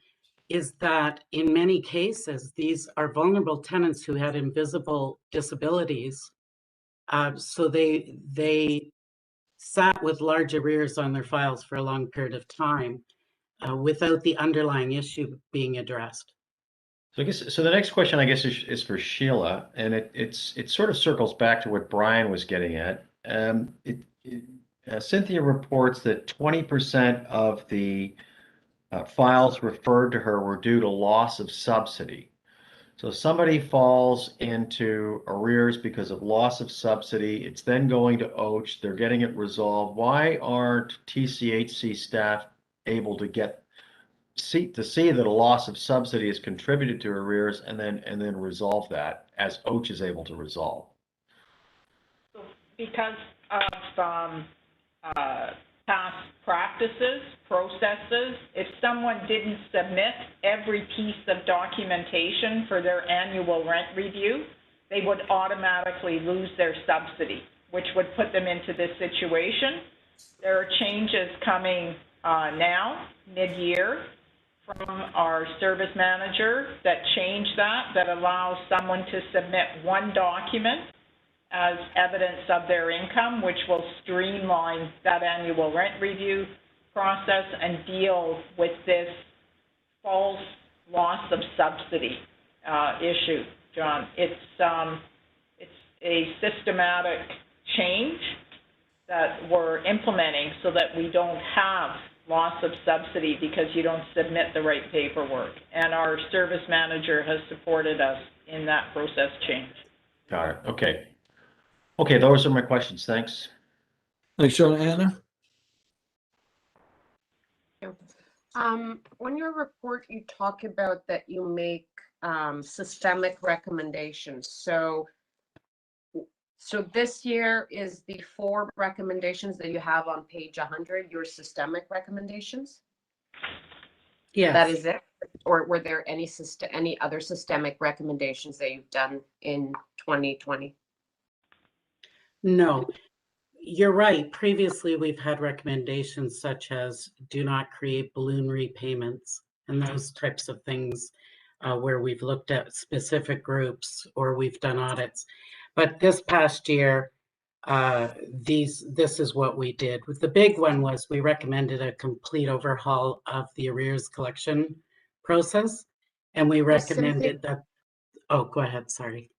is that in many cases, these are vulnerable tenants who had invisible disabilities. So they sat with large arrears on their files for a long period of time without the underlying issue being addressed. So I guess the next question, I guess, is for Sheila, and it sort of circles back to what Brian was getting at. Cynthia reports that 20% of the files referred to her were due to loss of subsidy. So somebody falls into arrears because of loss of subsidy. It's then going to OCH. They're getting it resolved. Why aren't TCHC staff able to see that a loss of subsidy has contributed to arrears and then resolve that as OCH is able to resolve? Because of past practices, processes, if someone didn't submit every piece of documentation for their annual rent review, they would automatically lose their subsidy, which would put them into this situation. There are changes coming now, mid-year, from our service manager that change that allows someone to submit one document as evidence of their income, which will streamline that annual rent review process and deal with this false loss of subsidy issue, John. It's a systematic change that we're implementing so that we don't have loss of subsidy because you don't submit the right paperwork. And our service manager has supported us in that process change. Got it. Okay. Okay, those are my questions. Thanks. Thanks, Sean. Anna? On your report, you talk about that you make systemic recommendations. So this year is the 4 recommendations that you have on page 100, your systemic recommendations? Yes. That is it? Or were there any other systemic recommendations that you've done in 2020? No, you're right. Previously, we've had recommendations such as do not create balloon repayments and those types of things where we've looked at specific groups or we've done audits. But this past year, this is what we did. The big one was we recommended a complete overhaul of the arrears collection process. And we recommended that, oh, go ahead, sorry.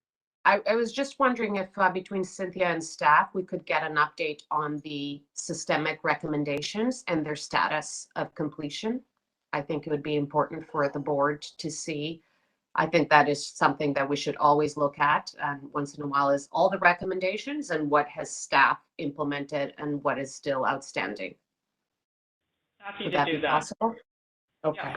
I was just wondering if between Cynthia and staff, we could get an update on the systemic recommendations and their status of completion. I think it would be important for the board to see. I think that is something that we should always look at once in a while, is all the recommendations and what has staff implemented and what is still outstanding. Happy Would to that do be that. possible? Okay.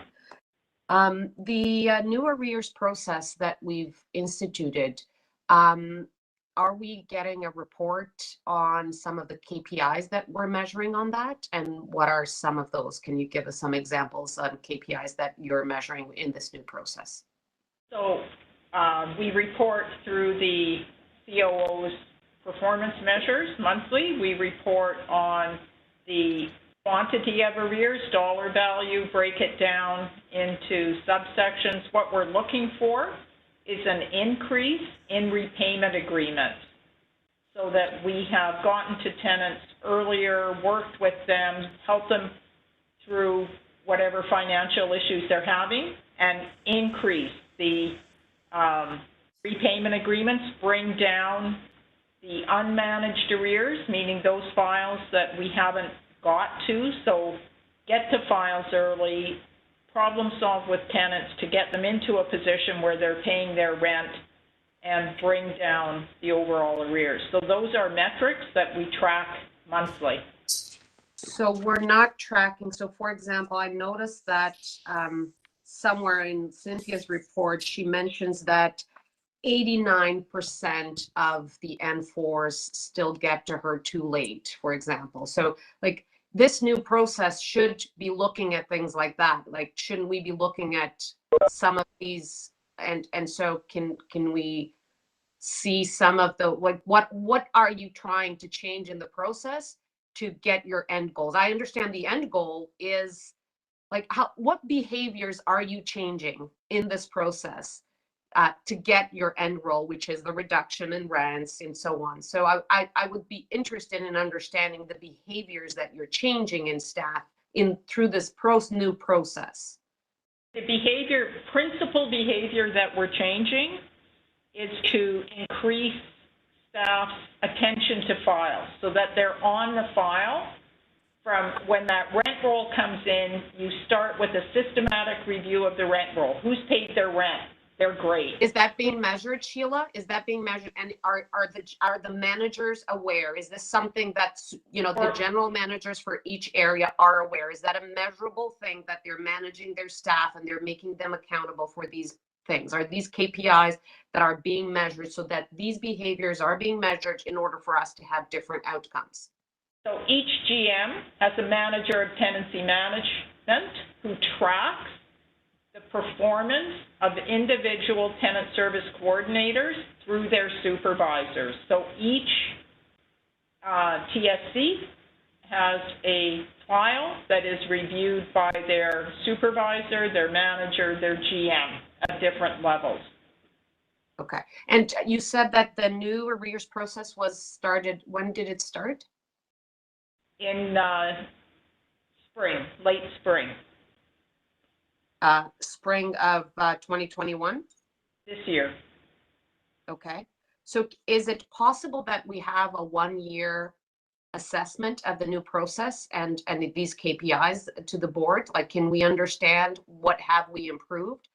Yeah. The new arrears process that we've instituted, are we getting a report on some of the KPIs that we're measuring on that? And what are some of those? Can you give us some examples of KPIs that you're measuring in this new process? So we report through the COO's performance measures monthly. We report on the quantity of arrears, dollar value, break it down into subsections. What we're looking for is an increase in repayment agreements so that we have gotten to tenants earlier, worked with them, helped them through whatever financial issues they're having and increase the repayment agreements, bring down the unmanaged arrears, meaning those files that we haven't got to. So get to files early, problem solve with tenants to get them into a position where they're paying their rent and bring down the overall arrears. So those are metrics that we track monthly. So we're not tracking. So for example, I noticed that somewhere in Cynthia's report, she mentions that 89% of the N4s still get to her too late, for example. So like this new process should be looking at things like that. Like, shouldn't we be looking at some of these? And so can we see some of the, like, what are you trying to change in the process to get your end goals? I understand the end goal is like, what behaviors are you changing in this process to get your end goal, which is the reduction in rents and so on. So I would be interested in understanding the behaviors that you're changing in staff through this new process. The principal behavior that we're changing is to increase staff's attention to files so that they're on the file. From when that rent roll comes in, you start with a systematic review of the rent roll. Who's paid their rent? They're great. Is that being measured, Sheila? Is that being measured? And are the managers aware? Is this something that's, you know, the general managers for each area are aware? Is that a measurable thing that they're managing their staff and they're making them accountable for these things? Are these KPIs that are being measured so that these behaviors are being measured in order for us to have different outcomes? So each GM has a manager of tenancy management who tracks the performance of individual tenant service coordinators through their supervisors. So each TSC has a file that is reviewed by their supervisor, their manager, their GM at different levels. Okay. And you said that the new arrears process was started. When did it start? In spring, late spring. Spring of 2021? This year. Okay. So is it possible that we have a 1-year assessment of the new process and these KPIs to the board? Like, can we understand what have we improved?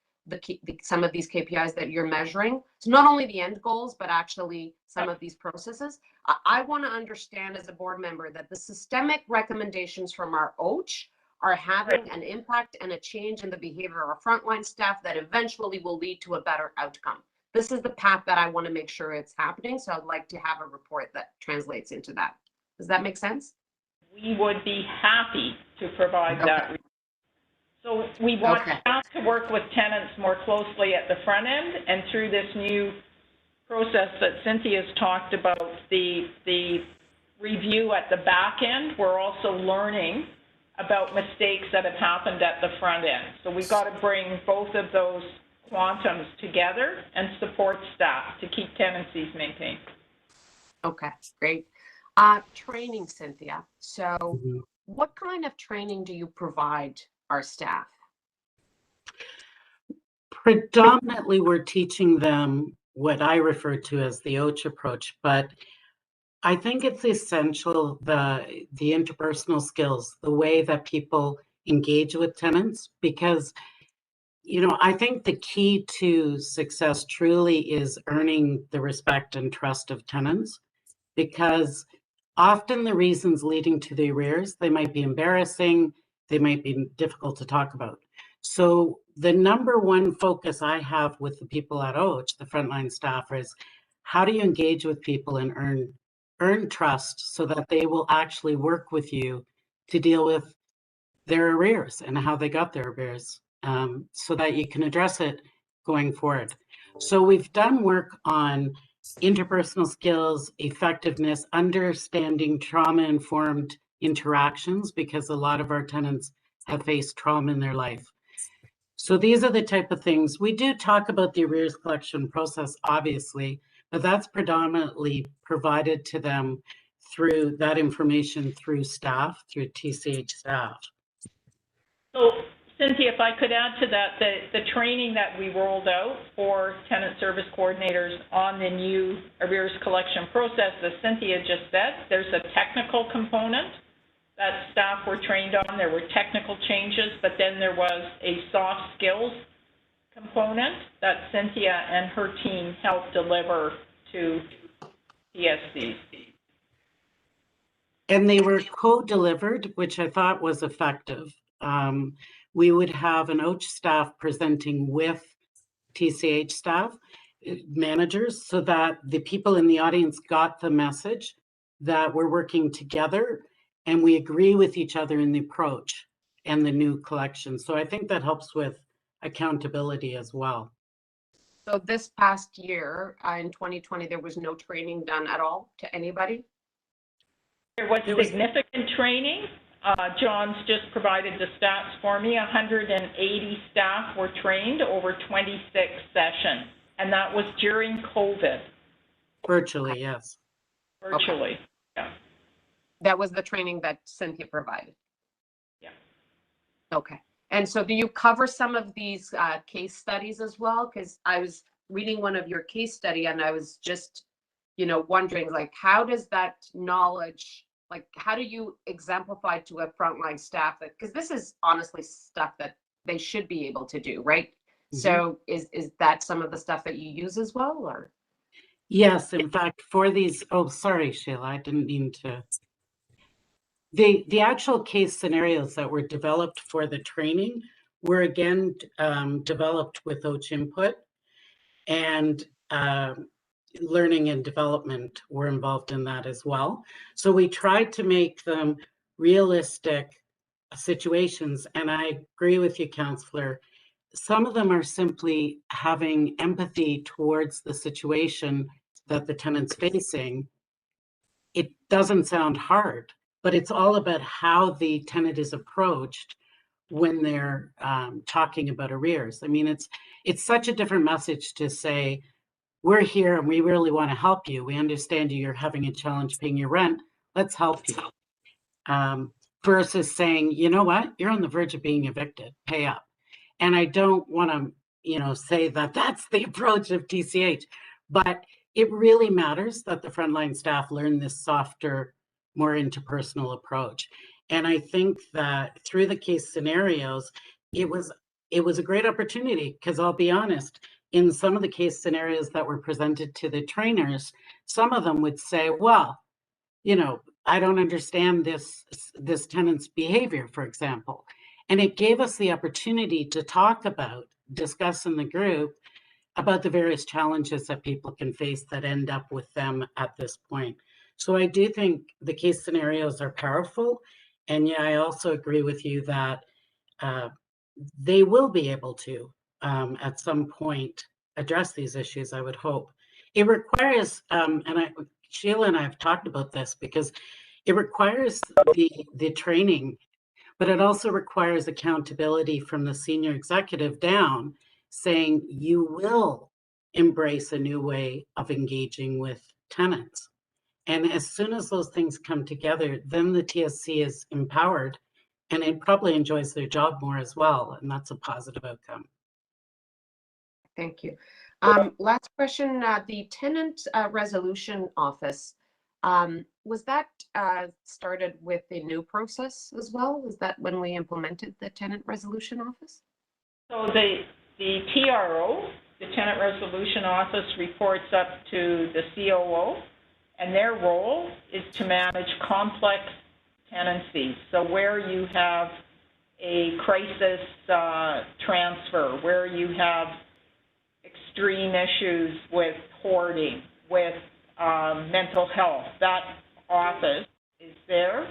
Some of these KPIs that you're measuring. So not only the end goals, but actually some of these processes. I want to understand as a board member that the systemic recommendations from our OACH are having an impact and a change in the behavior of our frontline staff that eventually will lead to a better outcome. This is the path that I want to make sure it's happening. So I'd like to have a report that translates into that. Does that make sense? We would be happy to provide that. So we want staff to work with tenants more closely at the front end, and through this new process that Cynthia's talked about, the review at the back end, we're also learning about mistakes that have happened at the front end. So we've got to bring both of those quantums together and support staff to keep tenancies maintained. Okay, great. Training, Cynthia. So what kind of training do you provide our staff? Predominantly, we're teaching them what I refer to as the OACH approach, but I think it's essential, the interpersonal skills, the way that people engage with tenants, because, you know, I think the key to success truly is earning the respect and trust of tenants, because often the reasons leading to the arrears, they might be embarrassing, they might be difficult to talk about. So the number one focus I have with the people at OACH, the frontline staff, is how do you engage with people and earn trust so that they will actually work with you to deal with their arrears and how they got their arrears, so that you can address it going forward. So we've done work on interpersonal skills, effectiveness, understanding trauma-informed interactions, because a lot of our tenants have faced trauma in their life. So these are the type of things. We do talk about the arrears collection process, obviously, but that's predominantly provided to them through that information through staff, through TCH staff. So Cynthia, if I could add to that, the training that we rolled out for tenant service coordinators on the new arrears collection process, as Cynthia just said, there's a technical component that staff were trained on. There were technical changes, but then there was a soft skills component that Cynthia and her team helped deliver to TSCs. And they were co-delivered, which I thought was effective. We would have an OACH staff presenting with TCH staff, managers, so that the people in the audience got the message that we're working together and we agree with each other in the approach and the new collection. So I think that helps with accountability as well. So this past year, in 2020, there was no training done at all to anybody? There was significant training. John's just provided the stats for me. 180 staff were trained over 26 sessions, and that was during COVID. Virtually, yes. Virtually, okay. Yeah. That was the training that Cynthia provided? Yeah. Okay. And so do you cover some of these case studies as well? Because I was reading one of your case study and I was just, wondering, like, how does that knowledge, like, how do you exemplify to a frontline staff that, because this is honestly stuff that they should be able to do, right? Mm-hmm. So is that some of the stuff that you use as well, or? Yes, in fact, for these, oh, sorry, Sheila, I didn't mean to. The actual case scenarios that were developed for the training were again developed with OACH input, and learning and development were involved in that as well. So we tried to make them realistic situations, and I agree with you, Councillor. Some of them are simply having empathy towards the situation that the tenant's facing. It doesn't sound hard, but it's all about how the tenant is approached when they're talking about arrears. I mean, it's such a different message to say, we're here and we really want to help you. We understand you're having a challenge paying your rent. Let's help you. Versus saying, you know what, you're on the verge of being evicted, pay up. And I don't want to, say that that's the approach of TCH, but it really matters that the frontline staff learn this softer, more interpersonal approach. And I think that through the case scenarios, it was a great opportunity, because I'll be honest, in some of the case scenarios that were presented to the trainers, some of them would say, well, I don't understand this tenant's behavior, for example. And it gave us the opportunity to discuss in the group about the various challenges that people can face that end up with them at this point. So I do think the case scenarios are powerful. And yeah, I also agree with you that they will be able to, at some point, address these issues, I would hope. It requires, Sheila and I have talked about this, because it requires the training, but it also requires accountability from the senior executive down, saying you will embrace a new way of engaging with tenants. And as soon as those things come together, then the TSC is empowered and it probably enjoys their job more as well. And that's a positive outcome. Thank you. Last question, the tenant resolution office, was that started with the new process as well? Was that when we implemented the tenant resolution office? So the TRO, the Tenant Resolution Office, reports up to the COO, and their role is to manage complex tenancies. So where you have a crisis transfer, where you have extreme issues with hoarding, with mental health, that office is there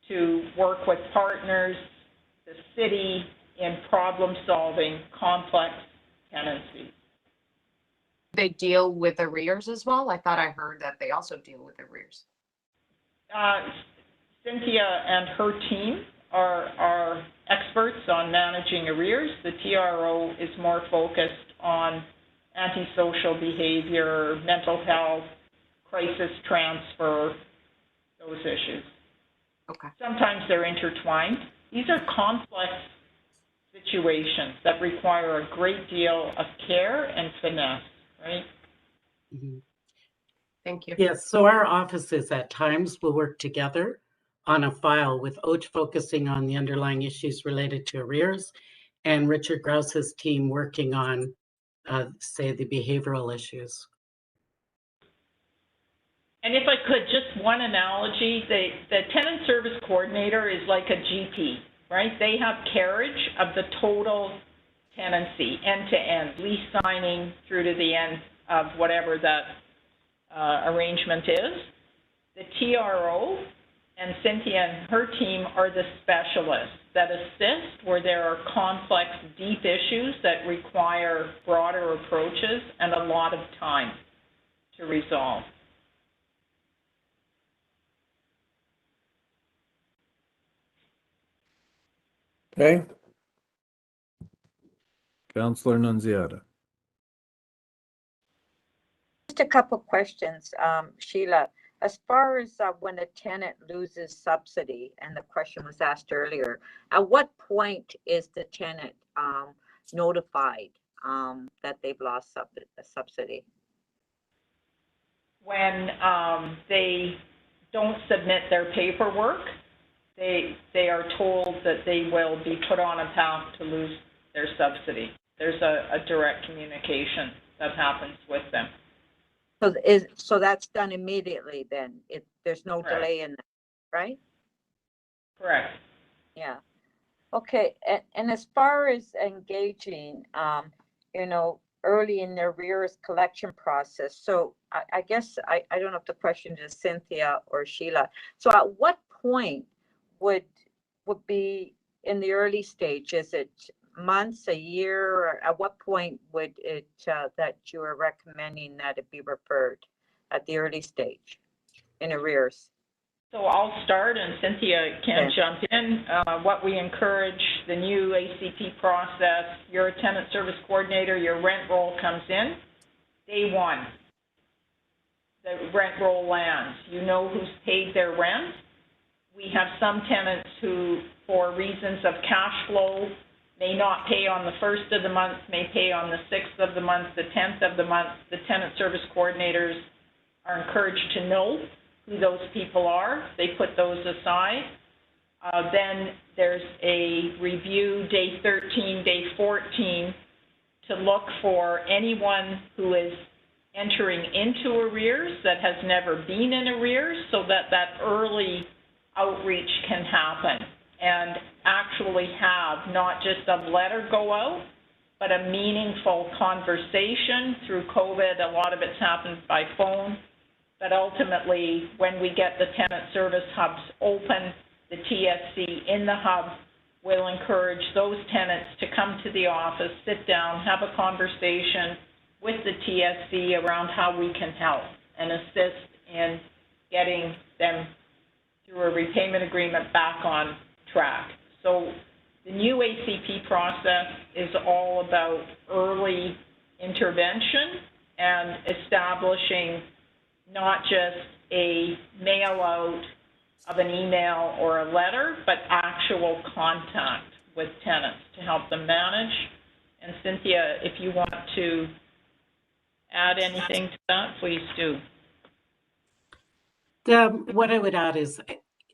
to work with partners, the city, in problem-solving complex tenancies. They deal with arrears as well? I thought I heard that they also deal with arrears. Cynthia and her team are experts on managing arrears. The TRO is more focused on antisocial behavior, mental health, crisis transfer, those issues. Okay. Sometimes they're intertwined. These are complex situations that require a great deal of care and finesse, right? Mhm. Thank you. Yes, so our offices at times will work together on a file with OACH focusing on the underlying issues related to arrears and Richard Grouse's team working on, say, the behavioral issues. And if I could, just one analogy, the tenant service coordinator is like a GP, right? They have carriage of the total tenancy, end to end, lease signing through to the end of whatever that arrangement is. The TRO and Cynthia and her team are the specialists that assist where there are complex, deep issues that require broader approaches and a lot of time to resolve. Okay. Councillor Nunziata. Just a couple questions, Sheila. As far as when a tenant loses subsidy, and the question was asked earlier, at what point is the tenant notified that they've lost a subsidy? When they don't submit their paperwork, they are told that they will be put on a path to lose their subsidy. There's a direct communication that happens with them. So that's done immediately then? There's no Correct. delay in that, right? Correct. Yeah. Okay. And as far as engaging, you know, early in the arrears collection process, so I guess I don't know if the question is Cynthia or Sheila. So at what point would be in the early stage? Is it months, a year, or at what point would it that you are recommending that it be referred at the early stage in arrears? So I'll start and Cynthia can jump in. What we encourage, the new ACP process, you're a tenant service coordinator, your rent roll comes in, day one. The rent roll lands. You know who's paid their rent. We have some tenants who, for reasons of cash flow, may not pay on the 1st of the month, may pay on the 6th of the month, the 10th of the month. The tenant service coordinators are encouraged to know who those people are. They put those aside. Then there's a review day 13, day 14 to look for anyone who is entering into arrears that has never been in arrears so that that early outreach can happen and actually have not just a letter go out, but a meaningful conversation. Through COVID, a lot of it's happened by phone, but ultimately when we get the tenant service hubs open, the TSC in the hub will encourage those tenants to come to the office, sit down, have a conversation with the TSC around how we can help and assist in getting them through a repayment agreement back on track. So the new ACP process is all about early intervention and establishing not just a mail out of an email or a letter, but actual contact with tenants to help them manage. And Cynthia, if you want to add anything to that, please do. What I would add is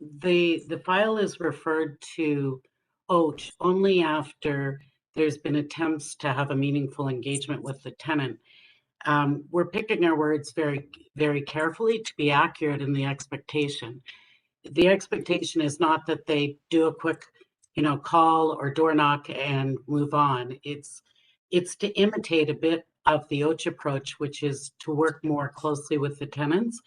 the file is referred to OACH only after there's been attempts to have a meaningful engagement with the tenant. We're picking our words very, very carefully to be accurate in the expectation. The expectation is not that they do a quick, call or door knock and move on. It's to imitate a bit of the OACH approach, which is to work more closely with the tenants.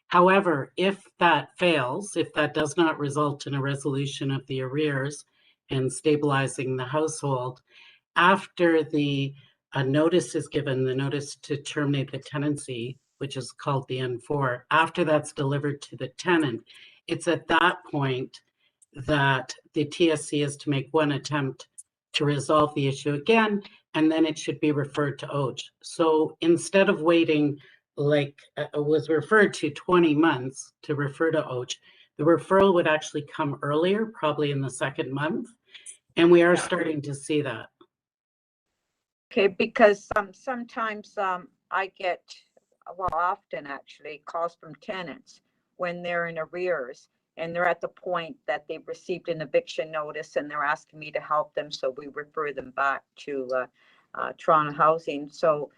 However, if that fails, if that does not result in a resolution of the arrears and stabilizing the household, after the notice is given, the notice to terminate the tenancy, which is called the N4, after that's delivered to the tenant, it's at that point that the TSC is to make one attempt to resolve the issue again, and then it should be referred to OACH. So instead of waiting, like was referred to 20 months to refer to OACH, The referral would actually come earlier, probably in the second month. And we are starting to see that. Okay, because sometimes I get, well, often actually, calls from tenants when they're in arrears and they're at the point that they've received an eviction notice and they're asking me to help them, so we refer them back to Toronto Housing. So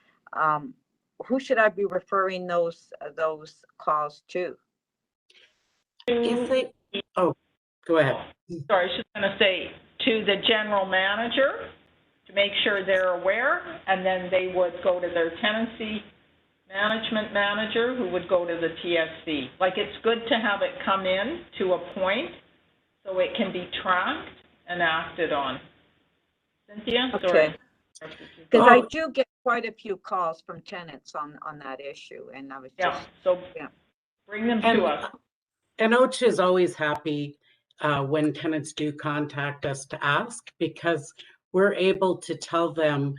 who should I be referring those calls to? If they, oh, go ahead. Sorry, I was just going to say to the general manager to make sure they're aware, and then they would go to their tenancy management manager, who would go to the TSC. Like, it's good to have it come in to a point so it can be tracked and acted on. Cynthia, sorry. Because I do get quite a few calls from tenants on that issue, and I was just bring them to us. And OCHA is always happy when tenants do contact us to ask, because we're able to tell them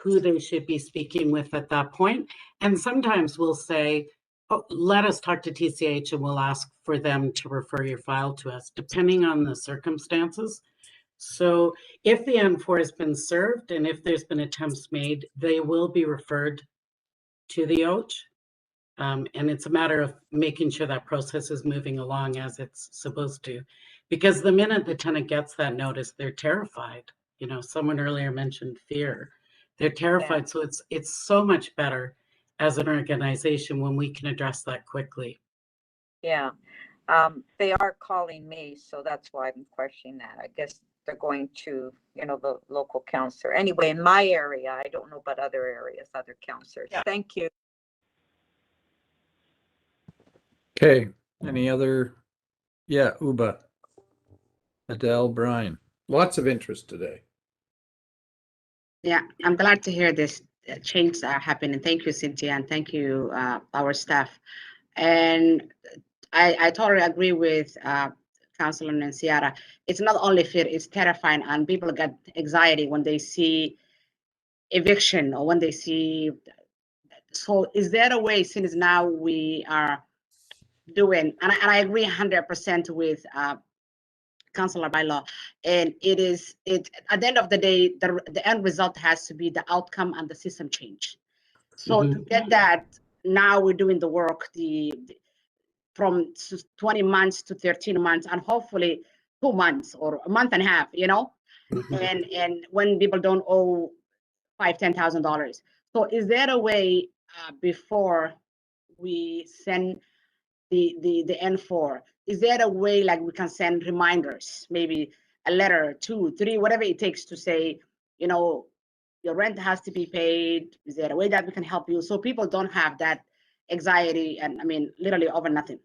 who they should be speaking with at that point. And sometimes we'll say, oh, let us talk to TCH and we'll ask for them to refer your file to us, depending on the circumstances. So if the N4 has been served and if there's been attempts made, they will be referred to the OCH. And it's a matter of making sure that process is moving along as it's supposed to. Because the minute the tenant gets that notice, they're terrified. You know, someone earlier mentioned fear. They're terrified. So it's so much better as an organization when we can address that quickly. Yeah. They are calling me, so that's why I'm questioning that. I guess they're going to, you know, the local counselor. Anyway, in my area, I don't know about other areas, other counselors. Yeah. Thank you. Okay, any other? Yeah, Uba, Adele, Brian, lots of interest today. Yeah, I'm glad to hear this change happening. Thank you, Cynthia, and thank you, our staff. And I totally agree with Councilor Nanciara. It's not only fear, it's terrifying, and people get anxiety when they see eviction or when they see. So is there a way, since now we are doing, and I agree 100% with Councilor Bylaw, and it at the end of the day, the end result has to be the outcome and the system change. So to get that, now we're doing the work, from 20 months to 13 months, and hopefully 2 months or a month and a half, you know, and when people don't owe $5,000-$10,000. So is there a way before we send the N4, is there a way like we can send reminders, maybe a letter, 2, 3, whatever it takes to say, you know, your rent has to be paid? Is there a way that we can help you so people don't have that anxiety and, I mean, literally over nothing?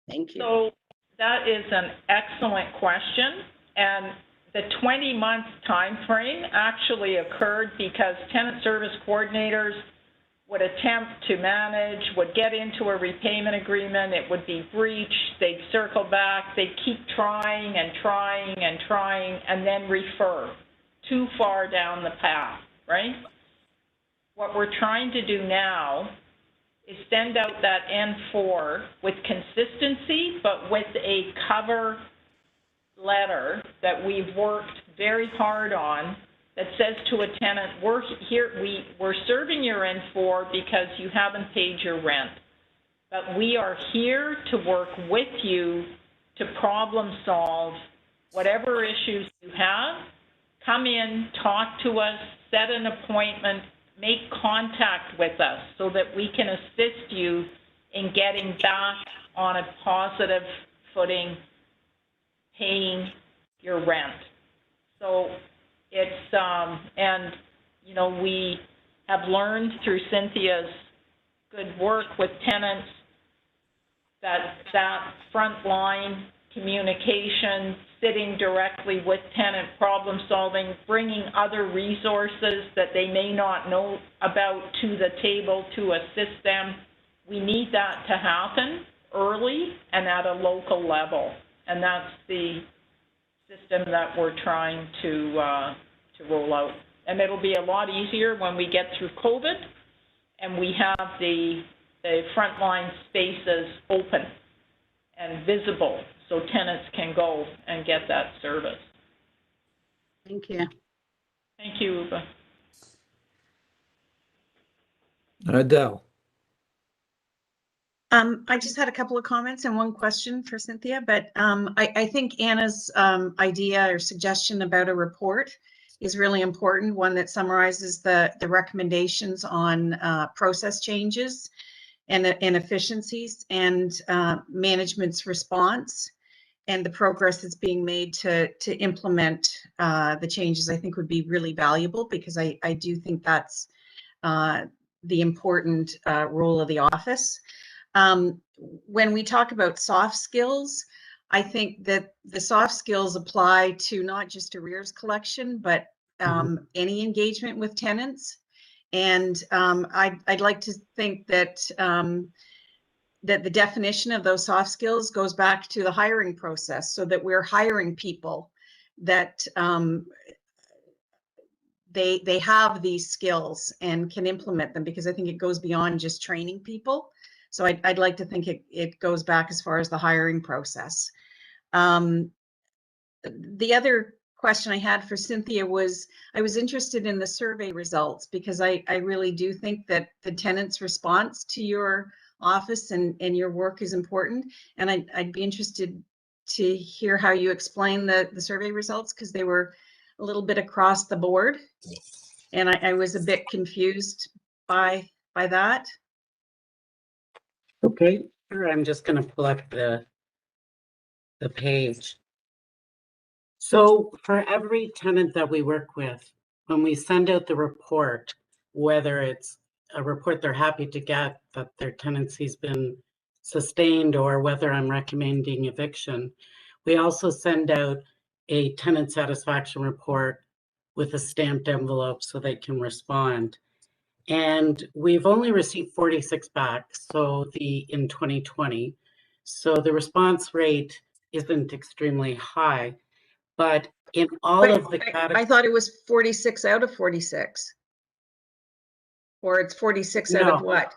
Thank you. So that is an excellent question. And the 20-month time frame actually occurred because tenant service coordinators would attempt to manage, would get into a repayment agreement, it would be breached, they'd circle back, they'd keep trying and trying and trying, and then refer too far down the path, right? What we're trying to do now is send out that N4 with consistency, but with a cover letter that we've worked very hard on that says to a tenant, we're here, we're serving your N4 because you haven't paid your rent, but we are here to work with you to problem solve whatever issues you have. Come in, talk to us, set an appointment, make contact with us so that we can assist you in getting back on a positive footing, paying your rent. So it's, and, you know, we have learned through Cynthia's good work with tenants that frontline communication, sitting directly with tenant, problem solving, bringing other resources that they may not know about to the table to assist them. We need that to happen early and at a local level. And that's the system that we're trying to roll out. And it'll be a lot easier when we get through COVID and we have the frontline spaces open, and visible so tenants can go and get that service. Thank you. Thank you, Uba. Adele. I just had a couple of comments and one question for Cynthia, but I think Anna's idea or suggestion about a report is really important, one that summarizes the recommendations on process changes and efficiencies and management's response and the progress that's being made to implement the changes. I think would be really valuable, because I do think that's the important role of the office. When we talk about soft skills, I think that the soft skills apply to not just arrears collection, but any engagement with tenants. And I'd like to think that that the definition of those soft skills goes back to the hiring process, so that we're hiring people that they have these skills and can implement them, because I think it goes beyond just training people. So I'd like to think it goes back as far as the hiring process. The other question I had for Cynthia was, I was interested in the survey results, because I really do think that the tenant's response to your office and your work is important. And I'd be interested to hear how you explain the survey results, because they were a little bit across the board. And I was a bit confused by that. Okay, I'm just going to pull up the page. So for every tenant that we work with, when we send out the report, whether it's a report they're happy to get that their tenancy's been sustained, or whether I'm recommending eviction, we also send out a tenant satisfaction report with a stamped envelope so they can respond. And we've only received 46 back, so in 2020. So the response rate isn't extremely high, but in all of the categories. I thought it was 46 out of 46. Or it's 46 out of what?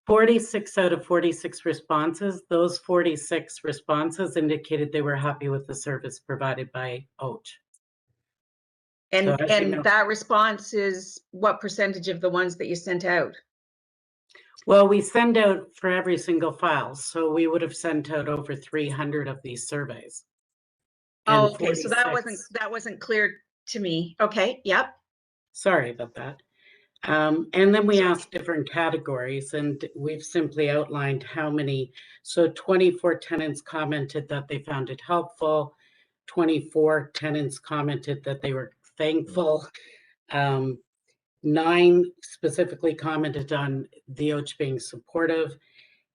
46 out of 46 responses. Those 46 responses indicated they were happy with the service provided by OACH. And that response is what percentage of the ones that you sent out? Well, we send out for every single file. So we would have sent out over 300 of these surveys. Oh, okay. So that wasn't clear to me. Okay. Yep. Sorry about that. And then we asked different categories, and we've simply outlined how many. So 24 tenants commented that they found it helpful. 24 tenants commented that they were thankful. 9 specifically commented on the OACH being supportive,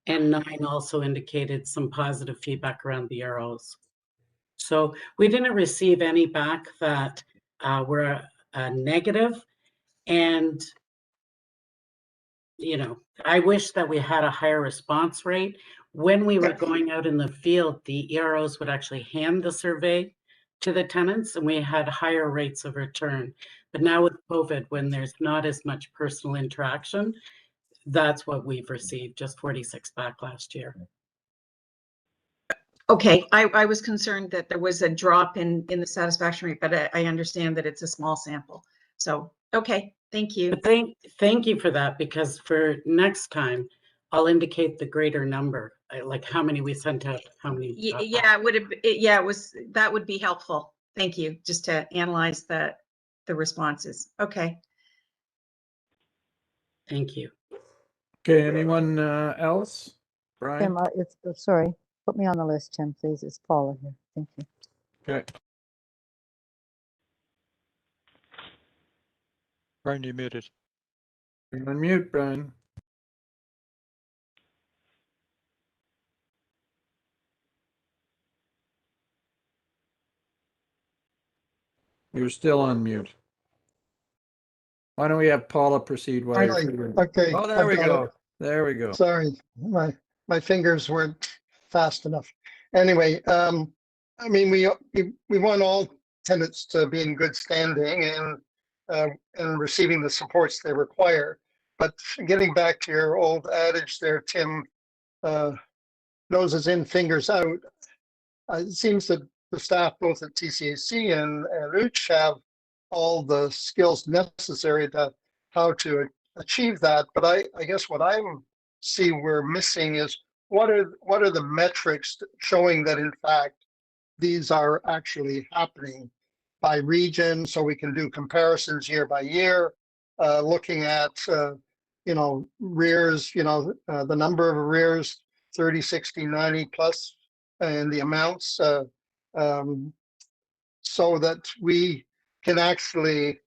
and 9 also indicated some positive feedback around the arrows. So we didn't receive any back that were negative. And, you know, I wish that we had a higher response rate. When we were going out in the field, the EROs would actually hand the survey to the tenants, and we had higher rates of return. But now with COVID, when there's not as much personal interaction, that's what we've received, just 46 back last year. Okay, I was concerned that there was a drop in the satisfaction rate, but I understand that it's a small sample. So, okay, thank you. But thank you for that, because for next time, I'll indicate the greater number, like how many we sent out, how many. Yeah, that would be helpful. Thank you, just to analyze the responses. Okay. Thank you. Okay, anyone else? Brian? Tim, sorry, put me on the list, Tim, please. It's Paula here. Thank you. Okay. Brian, you muted. You're on mute, Brian. You're still on mute. Why don't we have Paula proceed while you're figuring? Okay. Oh, there we go. There we go. Sorry, my fingers weren't fast enough. Anyway, I mean, we want all tenants to be in good standing and receiving the supports they require. But getting back to your old adage there, Tim, noses in, fingers out. It seems that the staff both at TCHC and UCH have all the skills necessary to how to achieve that. But I guess what I see we're missing is what are the metrics showing that in fact these are actually happening by region, so we can do comparisons year by year, looking at arrears, the number of arrears, 30, 60, 90 plus, and the amounts, so that we can actually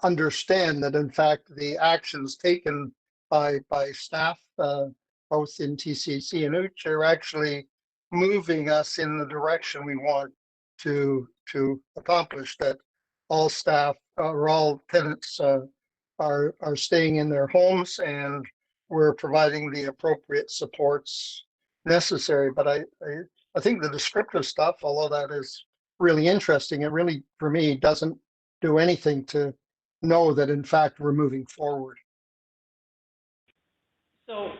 understand that in fact the actions taken by staff, both in TCHC and UCH, are actually moving us in the direction we want to accomplish, that all staff or all tenants are staying in their homes and we're providing the appropriate supports necessary. But I think the descriptive stuff, although that is really interesting, it really, for me, doesn't do anything to know that in fact we're moving forward. So,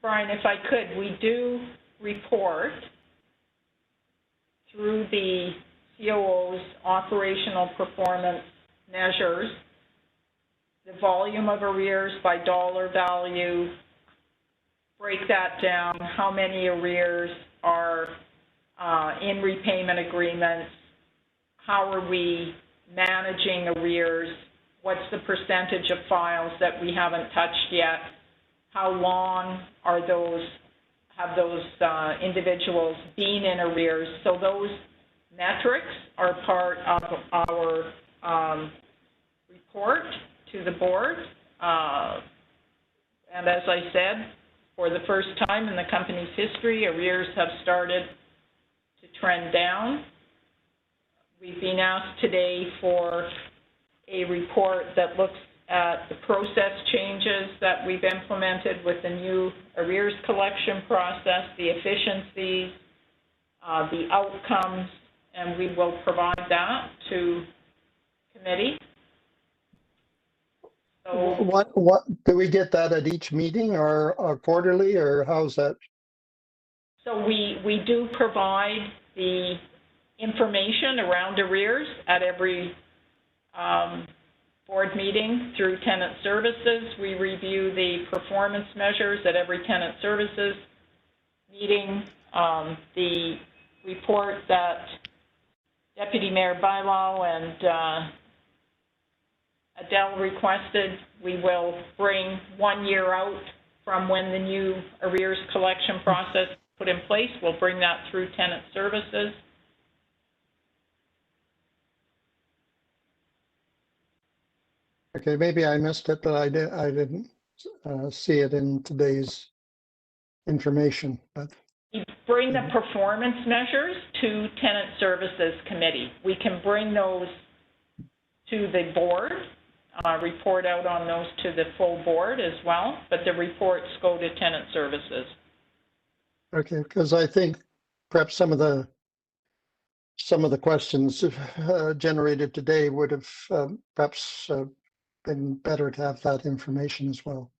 Brian, if I could, we do report through the COO's operational performance measures the volume of arrears by dollar value, break that down, how many arrears are in repayment agreements, how are we managing arrears, what's the percentage of files that we haven't touched yet, how long are have those individuals been in arrears. So those metrics are part of our report to the board. And as I said, for the first time in the company's history, arrears have started to trend down. We've been asked today for a report that looks at the process changes that we've implemented with the new arrears collection process, the efficiencies, the outcomes, and we will provide that to committee. So, what do we get that at each meeting or quarterly, or how's that? So we do provide the information around arrears at every board meeting through tenant services. We review the performance measures at every tenant services meeting. The report that Deputy Mayor Bylaw and Adele requested, we will bring 1 year out from when the new arrears collection process put in place. We'll bring that through tenant services. Okay, maybe I missed it, but I didn't see it in today's information. But We bring the performance measures to tenant services committee. We can bring those to the board, report out on those to the full board as well, but the reports go to tenant services. okay, because I think perhaps some of the questions generated today would have perhaps been better to have that information as well.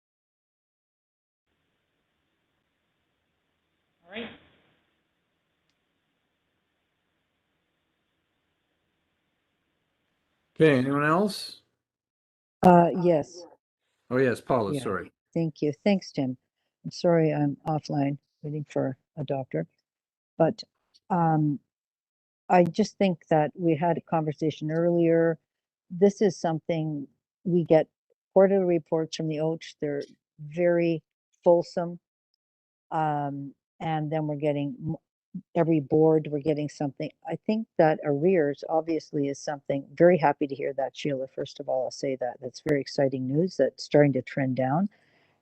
All right. Okay, anyone else? Yes. Oh, yes, Paula, Yeah. sorry. Thank you. Thanks, Tim. I'm sorry I'm offline waiting for a doctor, but I just think that we had a conversation earlier. This is something we get quarterly reports from the OACH. They're very fulsome. And then we're getting every board, we're getting something. I think that arrears obviously is something. Very happy to hear that, Sheila. First of all, I'll say that that's very exciting news that's starting to trend down.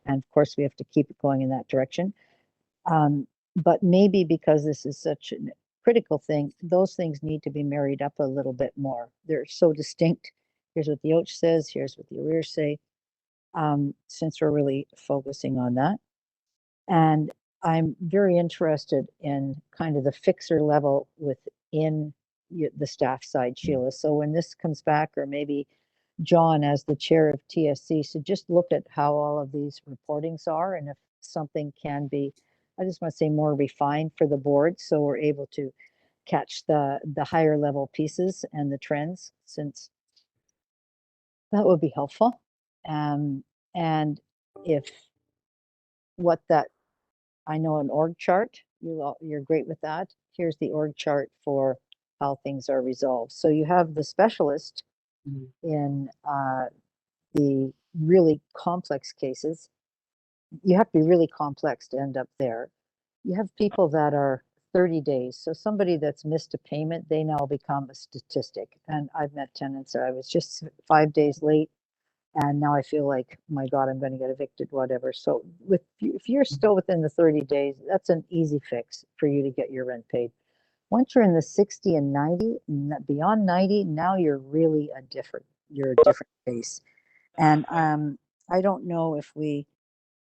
And of course, we have to keep it going in that direction. But maybe because this is such a critical thing, those things need to be married up a little bit more. They're so distinct. Here's what the OACH says, here's what the arrears say, since we're really focusing on that. And I'm very interested in kind of the fixer level within the staff side, Sheila. So when this comes back, or maybe John as the chair of TSC, so just look at how all of these reportings are and if something can be I just want to say more refined for the board, so we're able to catch the higher level pieces and the trends, since that would be helpful. And if what that, I know an org chart, you're great with that. Here's the org chart for how things are resolved. So you have the specialist in the really complex cases. You have to be really complex to end up there. You have people that are 30 days. So somebody that's missed a payment, they now become a statistic. And I've met tenants that I was just 5 days late, and now I feel like, my God, I'm going to get evicted, whatever. So if you're still within the 30 days, that's an easy fix for you to get your rent paid. Once you're in the 60 and 90, beyond 90, now you're really a different case. And I don't know if we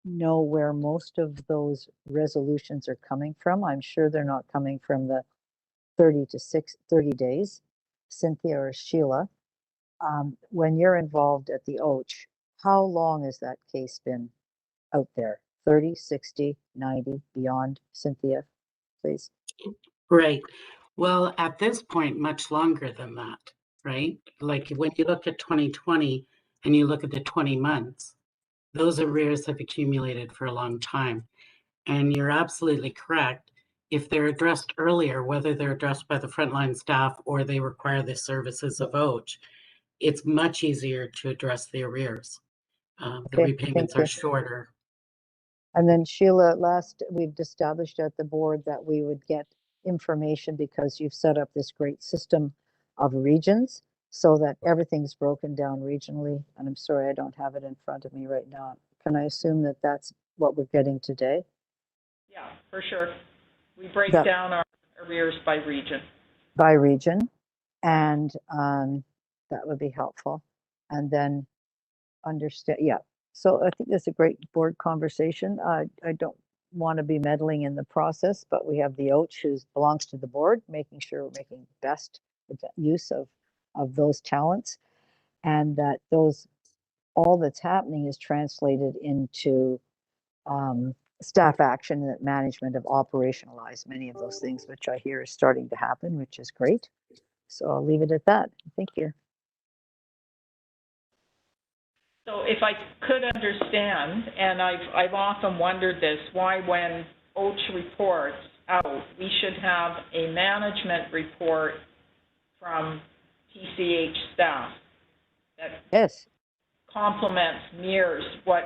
know where most of those resolutions are coming from. I'm sure they're not coming from the 30 days, Cynthia or Sheila. When you're involved at the OACH, how long has that case been out there? 30, 60, 90, beyond? Cynthia, please. Right. Well, at this point, much longer than that, right? Like when you look at 2020 and you look at the 20 months, those arrears have accumulated for a long time. And you're absolutely correct. If they're addressed earlier, whether they're addressed by the frontline staff or they require the services of OACH, it's much easier to address the arrears. The Okay, repayments thank are you. shorter. And then Sheila, we've established at the board that we would get information, because you've set up this great system of regions so that everything's broken down regionally. And I'm sorry, I don't have it in front of me right now. Can I assume that that's what we're getting today? Yeah, for sure. We break That- down our arrears by region. By region, and that would be helpful. And then understand, yeah. So I think that's a great board conversation. I don't want to be meddling in the process, but we have the OACH who belongs to the board, making sure we're making best use of those talents, and that all that's happening is translated into staff action, that management have operationalized many of those things, which I hear is starting to happen, which is great. So I'll leave it at that. Thank you. So if I could understand, and I've often wondered this, why when OACH reports out, we should have a management report from TCH staff that complements, mirrors what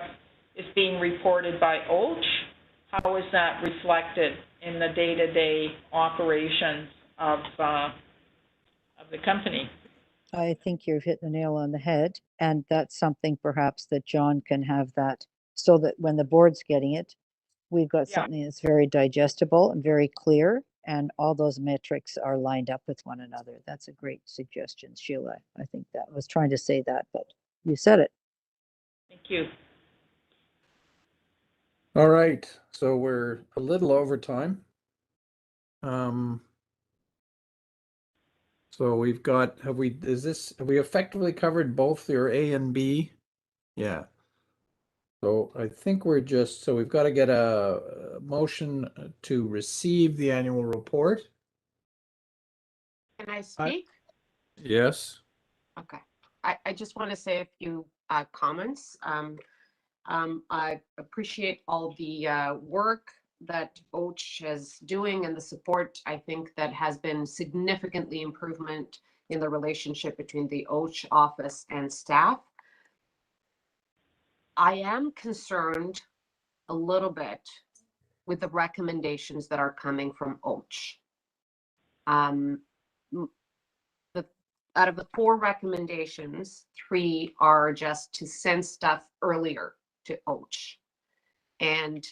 is being reported by OACH. How is that reflected in the day-to-day operations of the company? I think you've hit the nail on the head, and that's something perhaps that John can have, that so that when the board's getting it, we've got something that's very digestible and very clear, and all those metrics are lined up with one another. That's a great suggestion, Sheila. I think that I was trying to say that, but you said it. Thank you. All right, so we're a little over time. So we've got, have we effectively covered both your A and B? Yeah. So I think we've got to get a motion to receive the annual report. Can I speak? Yes. Okay. I just want to say a few comments. I appreciate all the work that OACH is doing and the support. I think that has been significantly improvement in the relationship between the OACH office and staff. I am concerned a little bit with the recommendations that are coming from OACH. Out of the 4 recommendations, 3 are just to send stuff earlier to OACH. And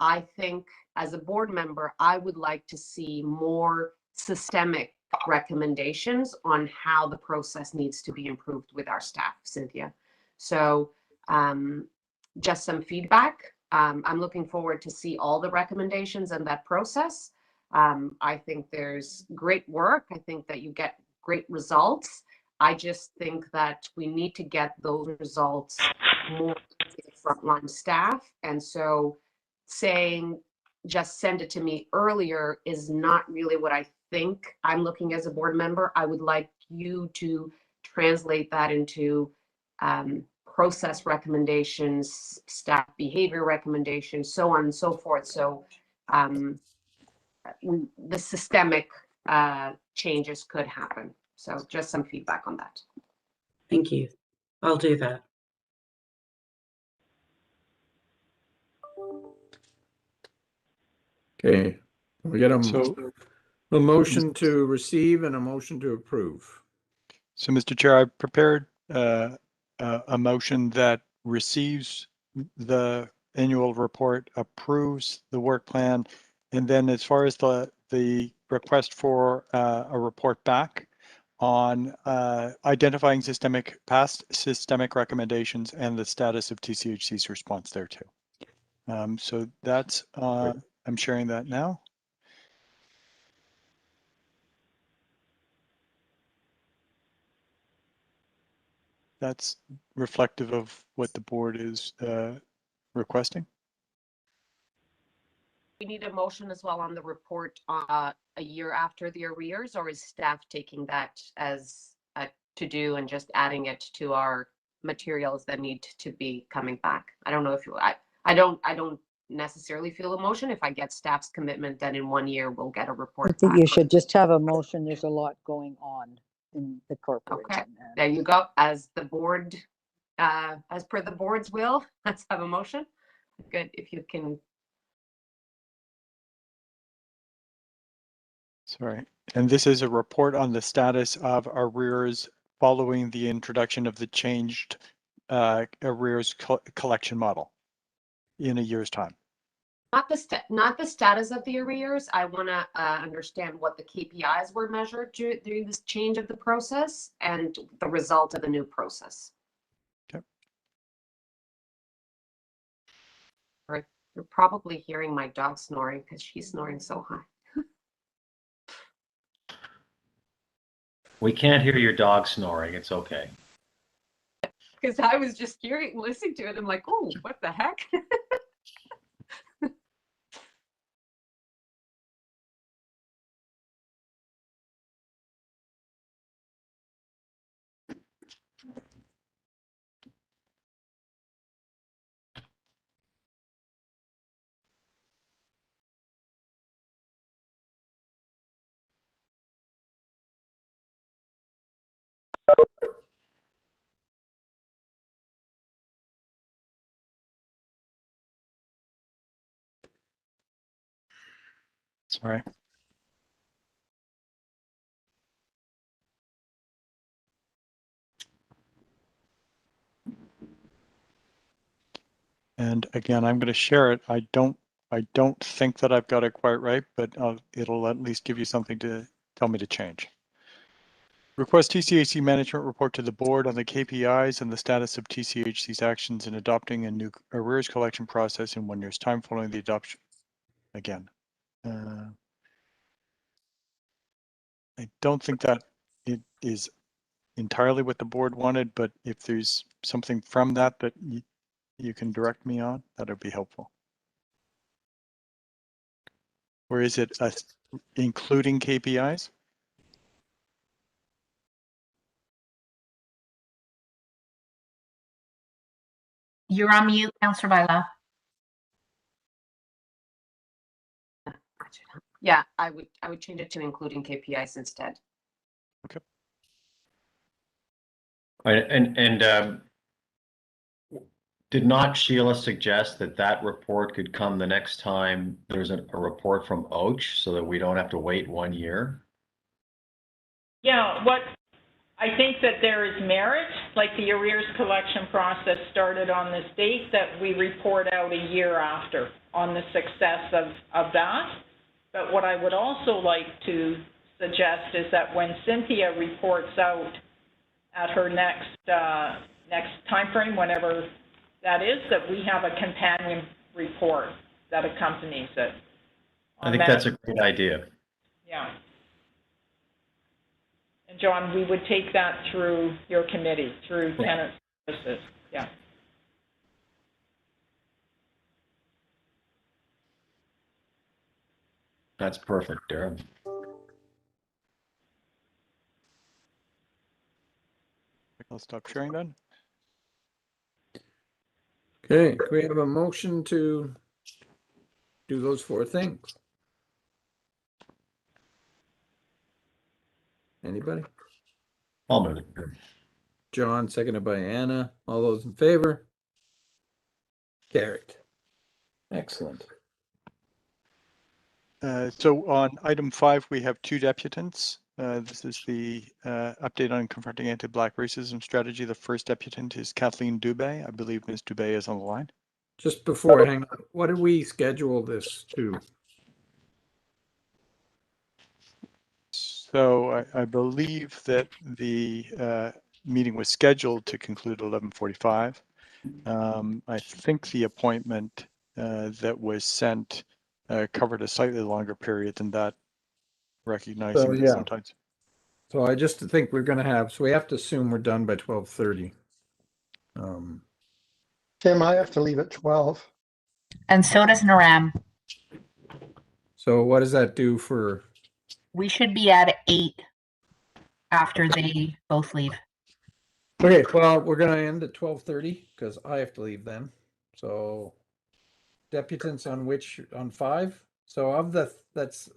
I think as a board member, I would like to see more systemic recommendations on how the process needs to be improved with our staff, Cynthia. So just some feedback. I'm looking forward to see all the recommendations and that process. I think there's great work. I think that you get great results. I just think that we need to get those results more to the frontline staff. And so saying just sent it to me earlier is not really what I think I'm looking as a board member. I would like you to translate that into process recommendations, staff behavior recommendations, so on and so forth. So the systemic changes could happen. So just some feedback on that. Thank you. I'll do that. Okay, we get So, a motion to receive and a motion to approve. So, Mr. Chair, I prepared a motion that receives the annual report, approves the work plan, and then as far as the request for a report back on identifying past systemic recommendations and the status of TCHC's response thereto. So that's, I'm sharing that now. That's reflective of what the board is requesting. We need a motion as well on the report a year after the arrears, or is staff taking that as a to-do and just adding it to our materials that need to be coming back? I don't know if I don't necessarily feel a motion. If I get staff's commitment, then in 1 year we'll get a report I think back. you should just have a motion. There's a lot going on in the corporation. Okay, there you go. As the board, as per the board's will, let's have a motion. Good, if you can. Sorry, and this is a report on the status of arrears following the introduction of the changed arrears collection model in a year's time. Not the status of the arrears. I want to understand what the KPIs were measured during this change of the process and the result of the new process. Okay. Right. You're probably hearing my dog snoring because she's snoring so high. We can't hear your dog snoring. It's okay. Because I was just listening to it. I'm like, oh, what the heck? Sorry. And again, I'm going to share it. I don't think that I've got it quite right, but it'll at least give you something to tell me to change. Request TCHC management report to the board on the KPIs and the status of TCHC's actions in adopting a new arrears collection process in 1 year's time following the adoption. Again, I don't think that it is entirely what the board wanted, but if there's something from that you can direct me on, that would be helpful. Or is it including KPIs? You're on mute, Councillor Baila. Yeah, I would change it to including KPIs instead. Okay. And did not Sheila suggest that report could come the next time there's a report from OACH so that we don't have to wait 1 year? Yeah, I think that there is merit, like the arrears collection process started on this date, that we report out a year after on the success of that. But what I would also like to suggest is that when Cynthia reports out at her next time frame, whenever that is, that we have a companion report that accompanies it. I think that's a great idea. Yeah. And John, we would take that through your committee, through Tenant Services. Yeah. That's perfect, Darren. I'll stop sharing then. Okay, do we have a motion to do those 4 things? Anybody? I'll move it. John, seconded by Anna. All those in favor? Carried. Excellent. So on item 5, we have 2 deputants. This is the update on confronting anti-Black racism strategy. The first deputant is Kathleen Dubé. I believe Ms. Dubé is on the line. Just before, hang on, what did we schedule this to? So I believe that the meeting was scheduled to conclude at 11:45. I think the appointment that was sent covered a slightly longer period than that, recognizing that sometimes. So I just think we're going to have, so we have to assume we're done by 12:30. Tim, I have to leave at 12. And so does Naram. So what does that do for? We should be at 8 after they both leave. Okay, well, we're going to end at 12:30 because I have to leave then. So deputants on which, on 5? So of the, that's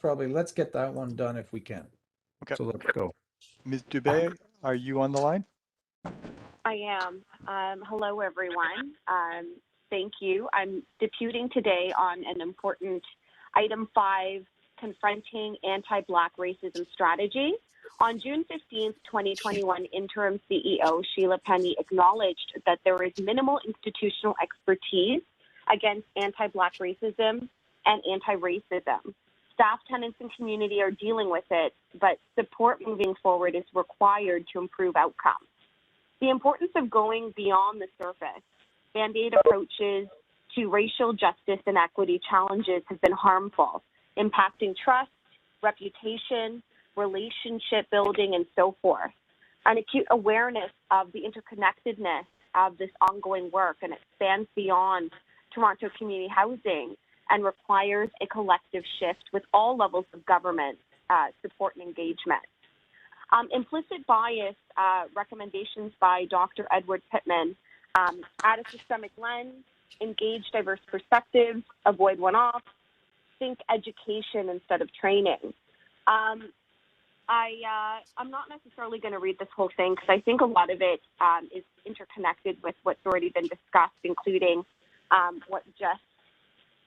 probably, let's get that one done if we can. Okay. So let's go. Ms. Dubé, are you on the line? I am. Hello, everyone. Thank you. I'm deputing today on an important item 5, confronting anti-Black racism strategy. On June 15th, 2021, interim CEO Sheila Penny acknowledged that there is minimal institutional expertise against anti-Black racism and anti-racism. Staff, tenants, and community are dealing with it, but support moving forward is required to improve outcomes. The importance of going beyond the surface, Band-Aid approaches to racial justice and equity challenges have been harmful, impacting trust, reputation, relationship building, and so forth. An acute awareness of the interconnectedness of this ongoing work, and it spans beyond Toronto community housing and requires a collective shift with all levels of government support and engagement. Implicit bias recommendations by Dr. Edward Pittman, add a systemic lens, engage diverse perspectives, avoid one-offs, think education instead of training. I'm not necessarily going to read this whole thing because I think a lot of it is interconnected with what's already been discussed, including what Jess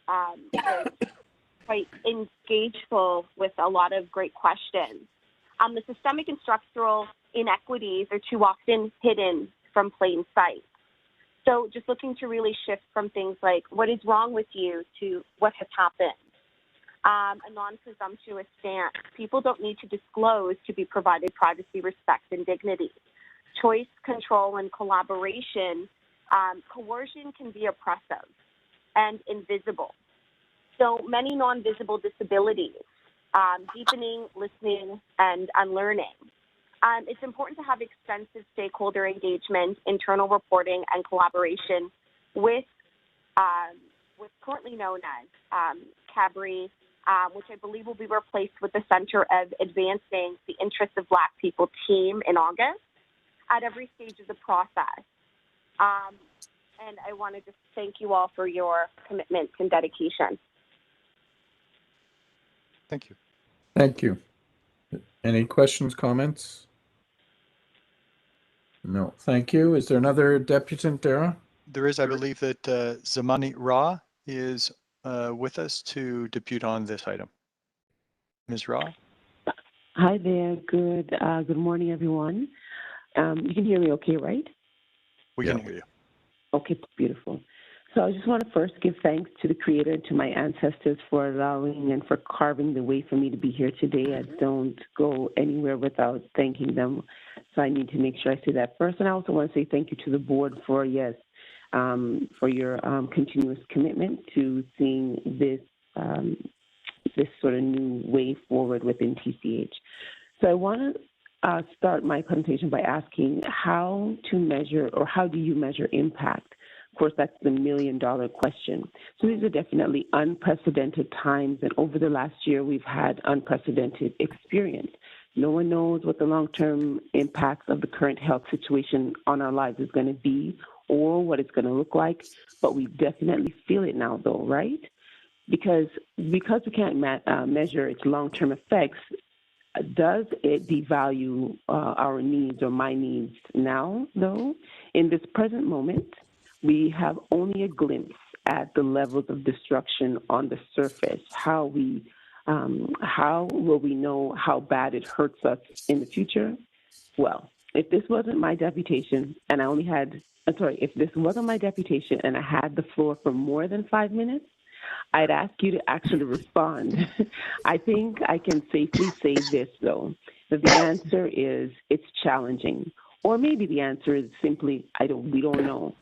was quite engageful with a lot of great questions. The systemic and structural inequities are too often hidden from plain sight. So just looking to really shift from things like what is wrong with you to what has happened. A non-presumptuous stance. People don't need to disclose to be provided privacy, respect, and dignity. Choice, control, and collaboration. Coercion can be oppressive and invisible. So many non-visible disabilities, deepening, listening, and unlearning. It's important to have extensive stakeholder engagement, internal reporting, and collaboration with what's currently known as CABRI, which I believe will be replaced with the Center of Advancing the Interests of Black People team in August at every stage of the process. And I want to just thank you all for your commitment and dedication. Thank you. Thank you. Any questions, comments? No, thank you. Is there another deputant, Dara? There is, I believe that Zamani Ra is with us to depute on this item. Ms. Ra? Hi there. Good morning, everyone. You can hear me okay, right? We can hear you. Okay, beautiful. So I just want to first give thanks to the Creator and to my ancestors for allowing and for carving the way for me to be here today. I don't go anywhere without thanking them. So I need to make sure I say that first. And I also want to say thank you to the board for, for your continuous commitment to seeing this this sort of new way forward within TCH. So I want to start my presentation by asking how to measure, or how do you measure impact course, that's the million-dollar question. So these are definitely unprecedented times, and over the last year, we've had unprecedented experience. No one knows what the long-term impacts of the current health situation on our lives is going to be or what it's going to look like, but we definitely feel it now, though, right? Because we can't measure its long-term effects, does it devalue our needs or my needs now, though? In this present moment, we have only a glimpse at the levels of destruction on the surface. How will we know how bad it hurts us in the future? Well, if this wasn't my deputation and if this wasn't my deputation and I had the floor for more than 5 minutes, I'd ask you to actually respond. I think I can safely say this, though, that the answer is it's challenging. Or maybe the answer is simply, we don't know.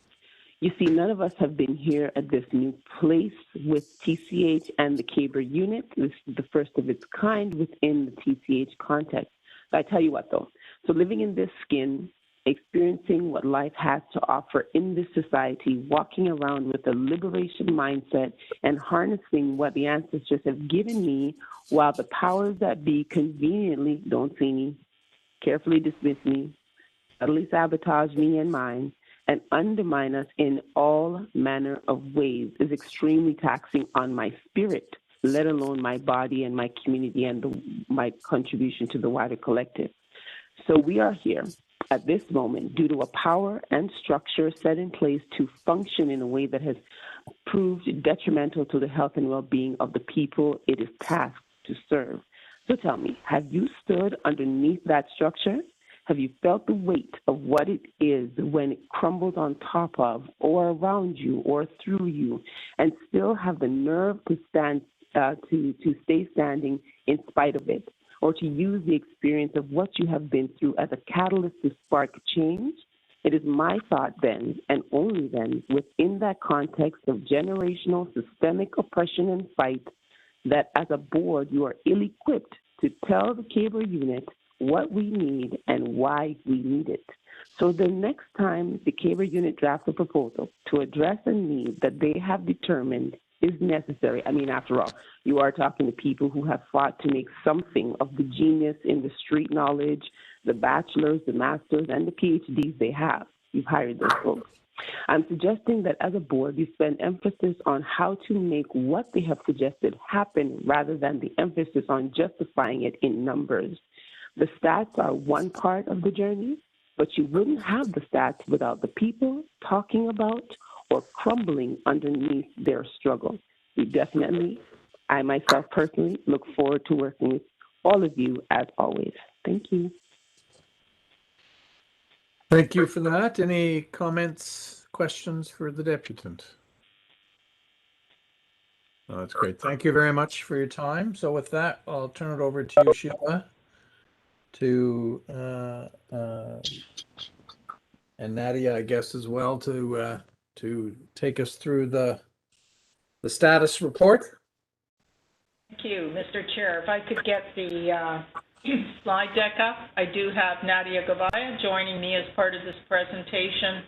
You see, none of us have been here at this new place with TCH and the CABR unit. This is the first of its kind within the TCH context. But I tell you what, though, so living in this skin, experiencing what life has to offer in this society, walking around with a liberation mindset and harnessing what the ancestors have given me while the powers that be conveniently don't see me, carefully dismiss me, subtly sabotage me and mine, and undermine us in all manner of ways is extremely taxing on my spirit, let alone my body and my community and my contribution to the wider collective. So we are here at this moment due to a power and structure set in place to function in a way that has proved detrimental to the health and well-being of the people it is tasked to serve. So tell me, have you stood underneath that structure? Have you felt the weight of what it is when it crumbles on top of or around you or through you, and still have the nerve to stand to stay standing in spite of it, or to use the experience of what you have been through as a catalyst to spark change? It is my thought then, and only then, within that context of generational systemic oppression and fight, that as a board you are ill-equipped to tell the CABR unit what we need and why we need it. So the next time the CABR unit drafts a proposal to address a need that they have determined is necessary. I mean, after all, you are talking to people who have fought to make something of the genius in the street knowledge, the bachelor's, the master's, and the PhDs they have. You've hired those folks. I'm suggesting that as a board, you spend emphasis on how to make what they have suggested happen rather than the emphasis on justifying it in numbers. The stats are one part of the journey, but you wouldn't have the stats without the people talking about or crumbling underneath their struggle. We definitely, I myself personally, look forward to working with all of you as always. Thank you. Thank you for that. Any comments, questions for the deputant? Oh, that's great. Thank you very much for your time. So with that, I'll turn it over to you, Sheila, and Nadia, I guess, as well, to take us through the status report. Thank you, Mr. Chair. If I could get the slide deck up. I do have Nadia Gavaya joining me as part of this presentation,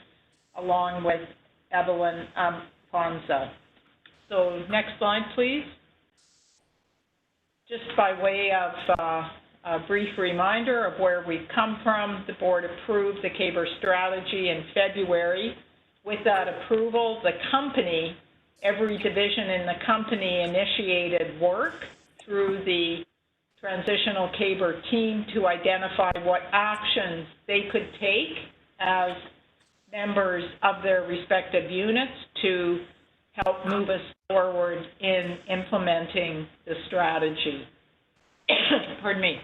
along with Evelyn Ponza. So next slide, please. Just by way of a brief reminder of where we've come from, the board approved the CABR strategy in February. With that approval, the company, every division in the company initiated work through the transitional CABR team to identify what actions they could take as members of their respective units to help move us forward in implementing the strategy. Pardon me.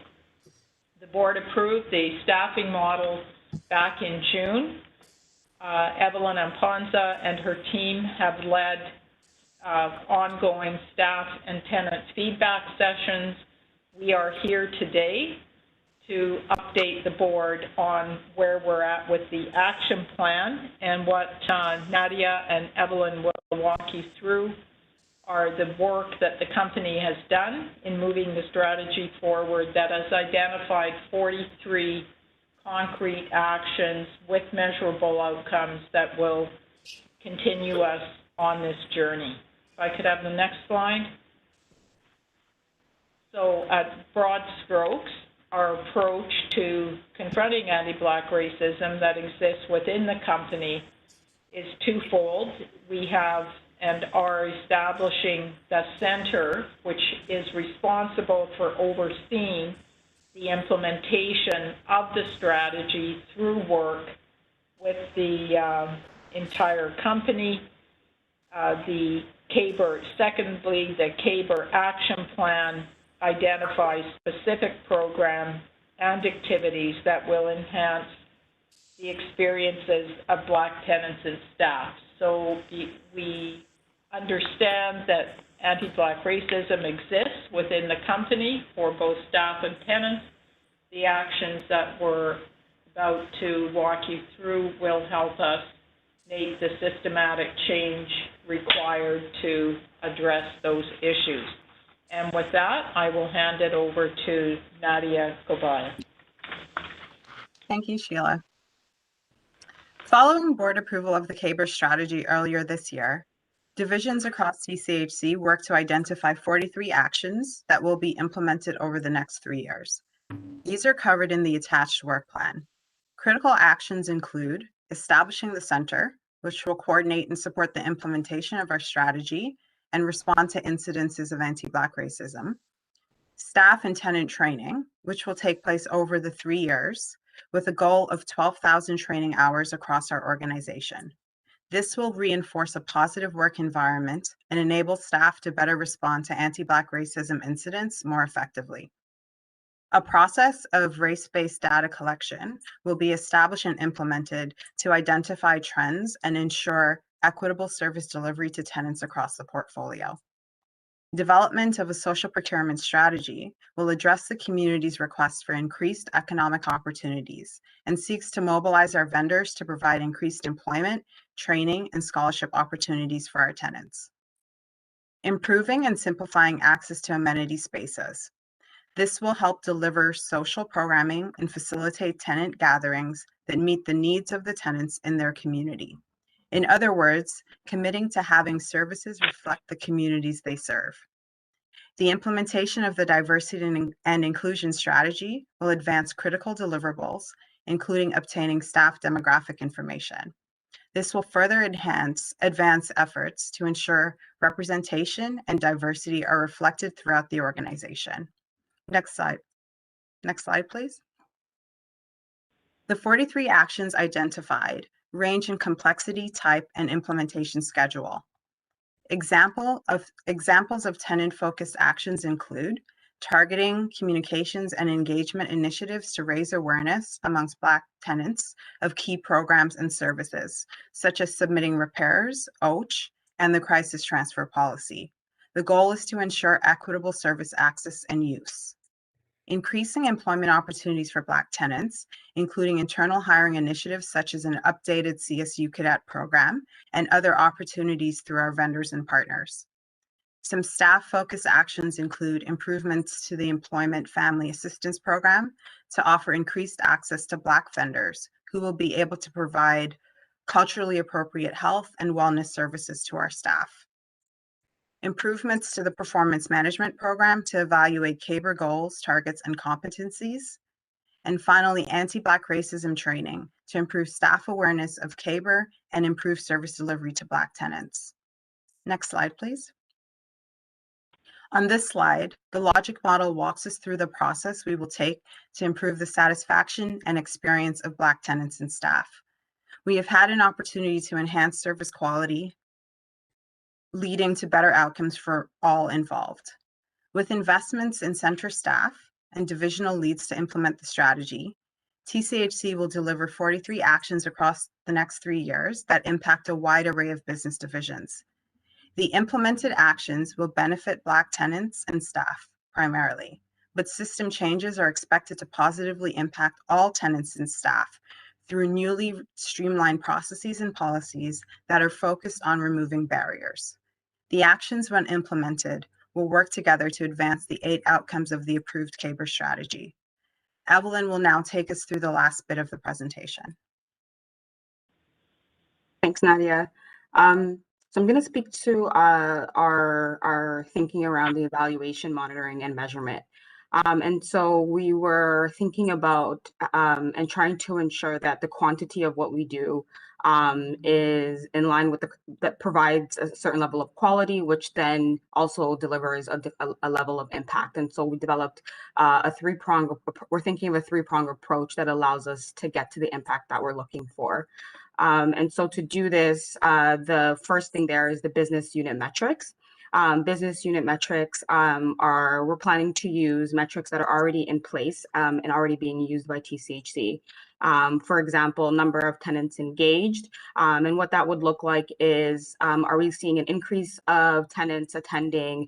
The board approved the staffing model back in June. Evelyn Amponza and her team have led ongoing staff and tenant feedback sessions. We are here today to update the board on where we're at with the action plan, and what Nadia and Evelyn will walk you through are the work that the company has done in moving the strategy forward that has identified 43 concrete actions with measurable outcomes that will continue us on this journey. If I could have the next slide. So at broad strokes, our approach to confronting anti-Black racism that exists within the company is twofold. We have and are establishing the center, which is responsible for overseeing the implementation of the strategy through work with the entire company. Secondly, the CABR action plan identifies specific programs and activities that will enhance the experiences of Black tenants and staff. So we understand that anti-Black racism exists within the company for both staff and tenants. The actions that we're about to walk you through will help us make the systematic change required to address those issues. And with that, I will hand it over to Nadia Kobaya. Thank you, Sheila. Following board approval of the CABR strategy earlier this year, divisions across TCHC worked to identify 43 actions that will be implemented over the next 3 years. These are covered in the attached work plan. Critical actions include establishing the center, which will coordinate and support the implementation of our strategy and respond to incidences of anti-Black racism. Staff and tenant training, which will take place over the 3 years, with a goal of 12,000 training hours across our organization. This will reinforce a positive work environment and enable staff to better respond to anti-Black racism incidents more effectively. A process of race-based data collection will be established and implemented to identify trends and ensure equitable service delivery to tenants across the portfolio. Development of a social procurement strategy will address the community's request for increased economic opportunities and seeks to mobilize our vendors to provide increased employment, training, and scholarship opportunities for our tenants. Improving and simplifying access to amenity spaces. This will help deliver social programming and facilitate tenant gatherings that meet the needs of the tenants in their community. In other words, committing to having services reflect the communities they serve. The implementation of the diversity and inclusion strategy will advance critical deliverables, including obtaining staff demographic information. This will further advance efforts to ensure representation and diversity are reflected throughout the organization. Next slide. Next slide, please. The 43 actions identified range in complexity, type, and implementation schedule. Examples of tenant-focused actions include targeting communications and engagement initiatives to raise awareness amongst Black tenants of key programs and services, such as submitting repairs, OACH, and the crisis transfer policy. The goal is to ensure equitable service access and use. Increasing employment opportunities for Black tenants, including internal hiring initiatives such as an updated CSU cadet program and other opportunities through our vendors and partners. Some staff-focused actions include improvements to the Employment Family Assistance Program to offer increased access to Black vendors who will be able to provide culturally appropriate health and wellness services to our staff. Improvements to the Performance Management Program to evaluate CABR goals, targets, and competencies. And finally, anti-Black racism training to improve staff awareness of CABR and improve service delivery to Black tenants. Next slide, please. On this slide, the logic model walks us through the process we will take to improve the satisfaction and experience of Black tenants and staff. We have had an opportunity to enhance service quality, leading to better outcomes for all involved. With investments in center staff and divisional leads to implement the strategy, TCHC will deliver 43 actions across the next 3 years that impact a wide array of business divisions. The implemented actions will benefit Black tenants and staff primarily, but system changes are expected to positively impact all tenants and staff through newly streamlined processes and policies that are focused on removing barriers. The actions, when implemented, will work together to advance the 8 outcomes of the approved CABR strategy. Evelyn will now take us through the last bit of the presentation. Thanks, Nadia. So I'm going to speak to our thinking around the evaluation, monitoring, and measurement. And so we were thinking about and trying to ensure that the quantity of what we do is in line with that provides a certain level of quality, which then also delivers a level of impact. And so we developed we're thinking of a three-pronged approach that allows us to get to the impact that we're looking for. And so to do this, the first thing there is the business unit metrics. Business unit metrics we're planning to use metrics that are already in place and already being used by TCHC. For example, number of tenants engaged. And what that would look like is, are we seeing an increase of tenants attending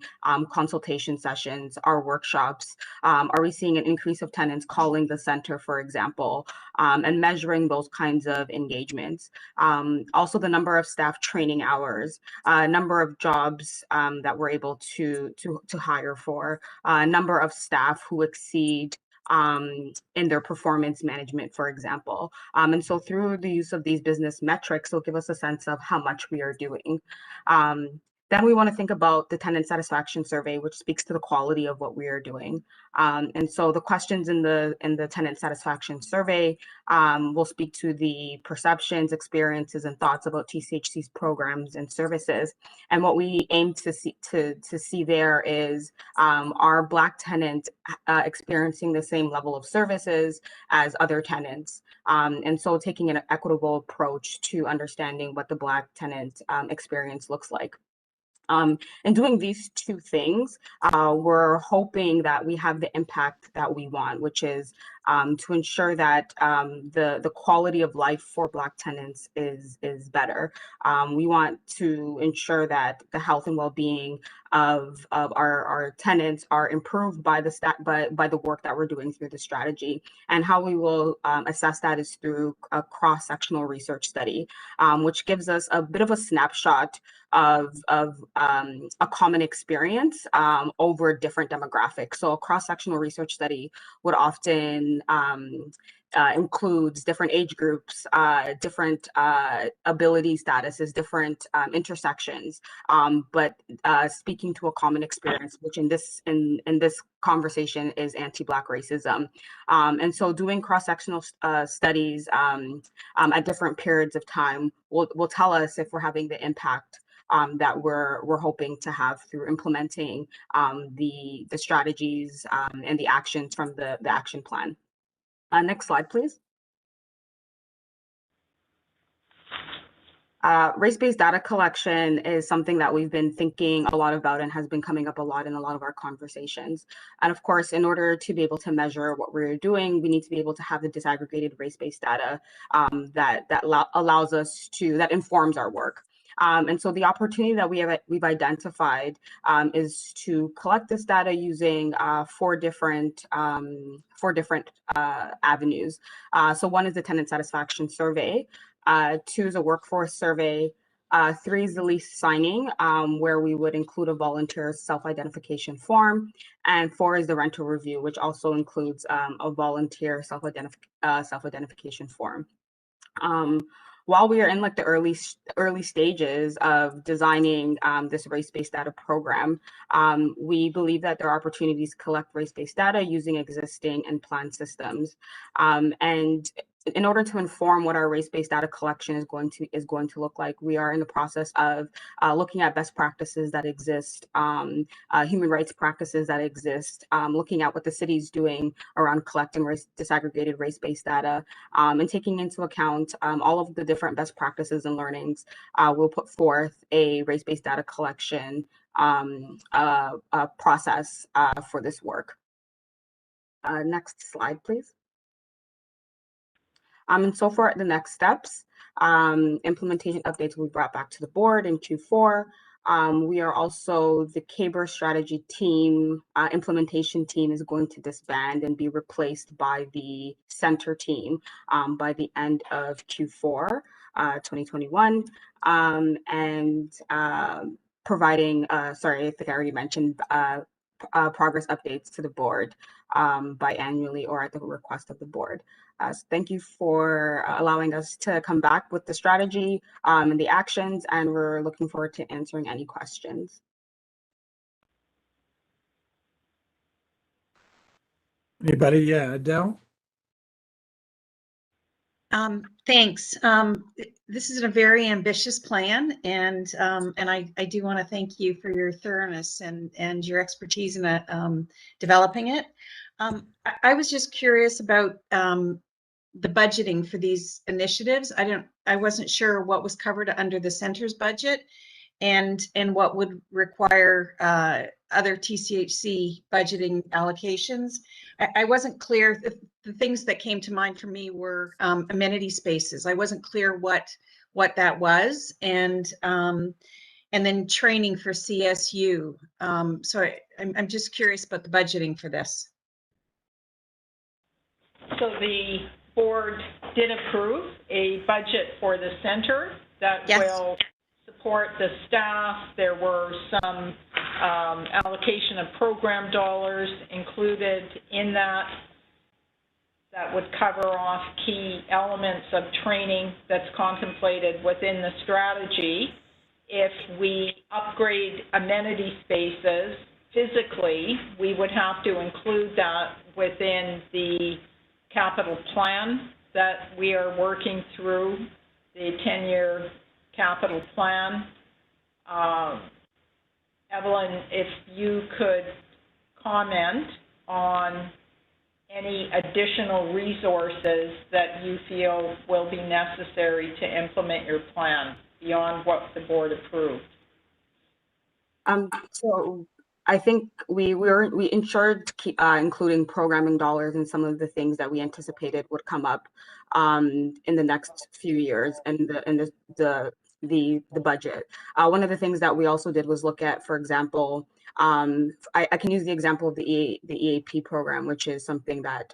consultation sessions or workshops? Are we seeing an increase of tenants calling the center, for example, and measuring those kinds of engagements? Also, the number of staff training hours, number of jobs that we're able to hire for, number of staff who exceed in their performance management, for example. And so through the use of these business metrics, will give us a sense of how much we are doing. Then we want to think about the tenant satisfaction survey, which speaks to the quality of what we are doing. And so the questions in the tenant satisfaction survey will speak to the perceptions, experiences, and thoughts about TCHC's programs and services. And what we aim to see there is, are Black tenants experiencing the same level of services as other tenants? And so taking an equitable approach to understanding what the Black tenant experience looks like. And doing these two things, we're hoping that we have the impact that we want, which is to ensure that the quality of life for Black tenants is better. We want to ensure that the health and well-being of our tenants are improved by the work that we're doing through the strategy. And how we will assess that is through a cross-sectional research study, which gives us a bit of a snapshot of a common experience over different demographics. So a cross-sectional research study would often includes different age groups, different ability statuses, different intersections, but speaking to a common experience, which in this conversation is anti-Black racism. And so doing cross-sectional studies at different periods of time will tell us if we're having the impact that we're hoping to have through implementing the strategies and the actions from the action plan. Next slide, please. Race-based data collection is something that we've been thinking a lot about and has been coming up a lot in a lot of our conversations. And of course, in order to be able to measure what we're doing, we need to be able to have the disaggregated race-based data that informs our work. And so the opportunity that we've identified is to collect this data using four different avenues. So one is the tenant satisfaction survey. 2 is a workforce survey. 3 is the lease signing, where we would include a volunteer self-identification form. And 4 is the rental review, which also includes a volunteer self-identification form. While we are in like the early stages of designing this race-based data program, we believe that there are opportunities to collect race-based data using existing and planned systems. And in order to inform what our race-based data collection is going to look like, we are in the process of looking at best practices that exist, human rights practices that exist, looking at what the city is doing around collecting disaggregated race-based data, and taking into account all of the different best practices and learnings. We'll put forth a race-based data collection process for this work. Next slide, please. And so for the next steps, implementation updates will be brought back to the board in Q4. We are also, the CABR strategy team, implementation team is going to disband and be replaced by the center team by the end of Q4 2021. And providing, sorry, I think I already mentioned, progress updates to the board biannually or at the request of the board. So thank you for allowing us to come back with the strategy and the actions, and we're looking forward to answering any questions. Anybody? Yeah, Adele? Thanks. This is a very ambitious plan, and I do want to thank you for your thoroughness and your expertise in developing it. I was just curious about the budgeting for these initiatives. I wasn't sure what was covered under the center's budget and what would require other TCHC budgeting allocations. I wasn't clear. The things that came to mind for me were amenity spaces. I wasn't clear what that was, and then training for CSU. So I'm just curious about the budgeting for this. So the board did approve a budget for the center that will support the staff. There were some allocation of program dollars included in that would cover off key elements of training that's contemplated within the strategy. If we upgrade amenity spaces physically, we would have to include that within the capital plan that we are working through, the 10-year capital plan. Evelyn, if you could comment on any additional resources that you feel will be necessary to implement your plan beyond what the board approved. So I think we ensured including programming dollars and some of the things that we anticipated would come up in the next few years and the budget. One of the things that we also did was look at, for example, I can use the example of the EAP program, which is something that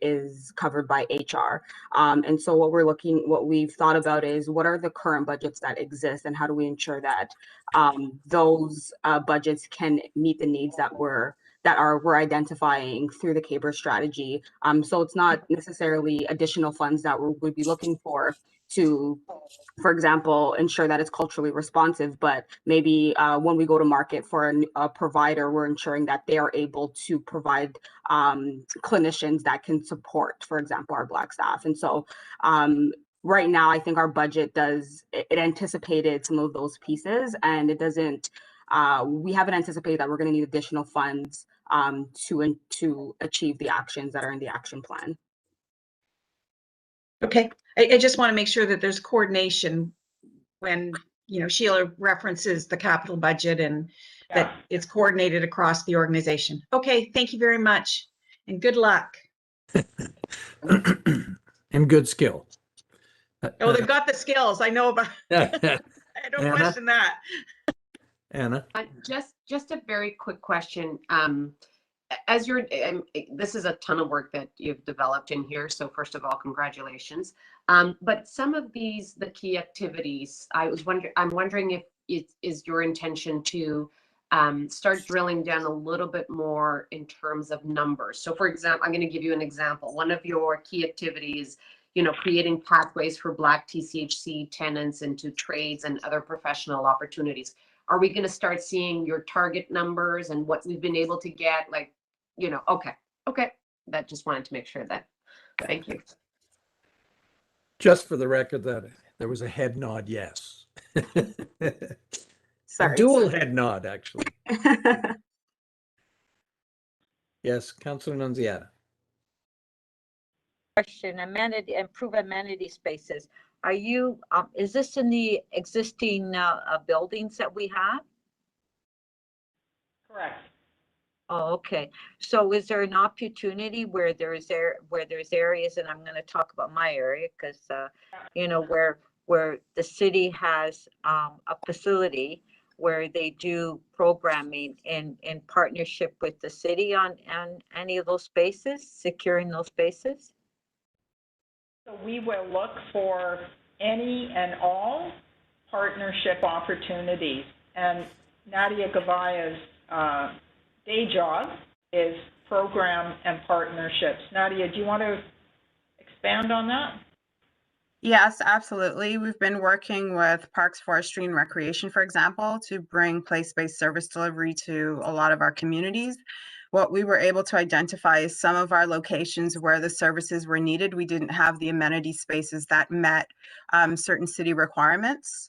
is covered by HR. And so what we've thought about is what are the current budgets that exist and how do we ensure that those budgets can meet the needs that we're identifying through the CABR strategy. So it's not necessarily additional funds that we would be looking for to, for example, ensure that it's culturally responsive, but maybe when we go to market for a provider, we're ensuring that they are able to provide clinicians that can support, for example, our Black staff. And so right now, I think our budget it anticipated some of those pieces, and it doesn't, we haven't anticipated that we're going to need additional funds to achieve the actions that are in the action plan. Okay, I just want to make sure that there's coordination when, Sheila references the capital budget and that it's coordinated across the organization. Okay, thank you very much and good luck. And good skill. Oh, they've got the skills. I know about I don't Anna? question that. Anna? Just a very quick question. This is a ton of work that you've developed in here. So first of all, congratulations. But some of the key activities, I'm wondering if it is your intention to start drilling down a little bit more in terms of numbers. So for example, I'm going to give you an example. One of your key activities, creating pathways for Black TCHC tenants into trades and other professional opportunities. Are we going to start seeing your target numbers and what we've been able to get? Okay. That just wanted to make sure that. Thank you. Just for the record, that there was a head nod, yes. Sorry. A dual head nod, actually. Yes, Councilor Nunziata. Question: improve amenity spaces. Are you? Is this in the existing buildings that we have? Correct. Oh, okay. So is there an opportunity where there's areas, and I'm going to talk about my area because where the city has a facility where they do programming in partnership with the city on any of those spaces, securing those spaces? So we will look for any and all partnership opportunities. And Nadia Gavaya's day job is program and partnerships. Nadia, do you want to expand on that? Yes, absolutely. We've been working with Parks, Forestry, and Recreation, for example, to bring place-based service delivery to a lot of our communities. What we were able to identify is some of our locations where the services were needed. We didn't have the amenity spaces that met certain city requirements.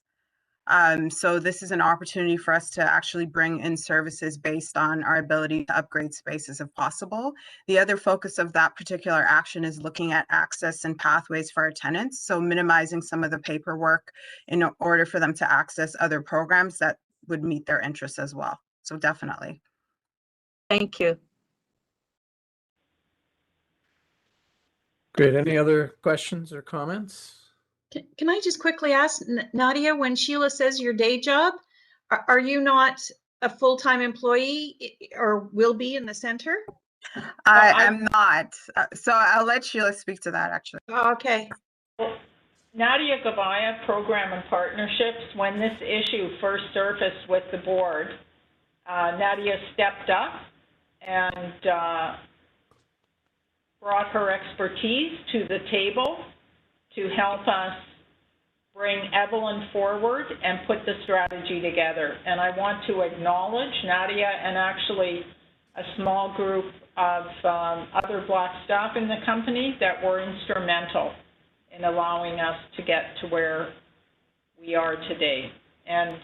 So this is an opportunity for us to actually bring in services based on our ability to upgrade spaces if possible. The other focus of that particular action is looking at access and pathways for our tenants. So minimizing some of the paperwork in order for them to access other programs that would meet their interests as well. So definitely. Thank you. Great. Any other questions or comments? Can I just quickly ask, Nadia, when Sheila says your day job, are you not a full-time employee or will be in the center? I am not. So I'll let Sheila speak to that actually. Okay. Well, Nadia Gavaya, Program and Partnerships, when this issue first surfaced with the board, Nadia stepped up and brought her expertise to the table to help us bring Evelyn forward and put the strategy together. And I want to acknowledge Nadia and actually a small group of other Black staff in the company that were instrumental in allowing us to get to where we are today. And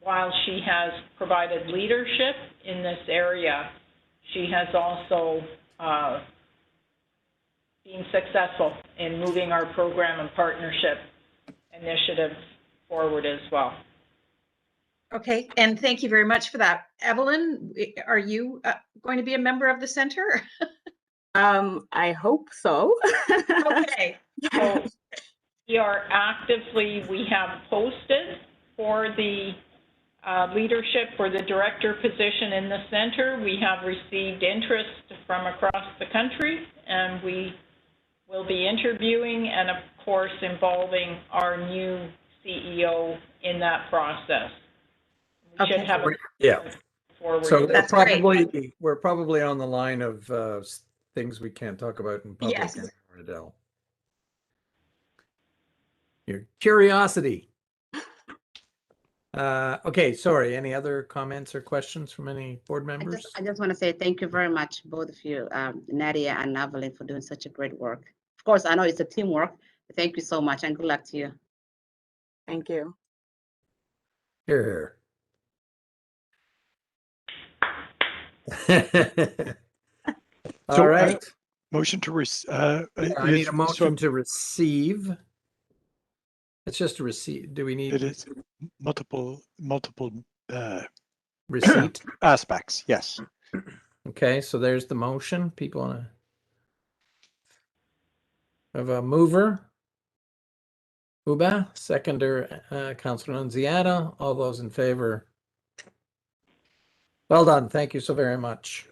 while she has provided leadership in this area, she has also been successful in moving our program and partnership initiative forward as well. Okay, and thank you very much for that. Evelyn, are you going to be a member of the center? I hope so. Okay. So we have posted for the leadership for the director position in the center. We have received interest from across the country, and we will be interviewing and, of course, involving our new CEO in that process. We should have a forward. So That's we're probably on the line of things we can't talk about in public. Yes. Anymore, Adele. Your curiosity. Okay, sorry. Any other comments or questions from any board members? I just want to say thank you very much, both of you, Nadia and Evelyn, for doing such a great work. Of course, I know it's a teamwork. But thank you so much, and good luck to you. Thank you. Here. All right. Motion to I need a motion to receive. It's just a receipt. Do we need? It is multiple receipt aspects. Yes. Okay, so there's the motion. People want to have a mover. Uba, seconder, Councilor Nunziata. All those in favor. Well done. Thank you so very much.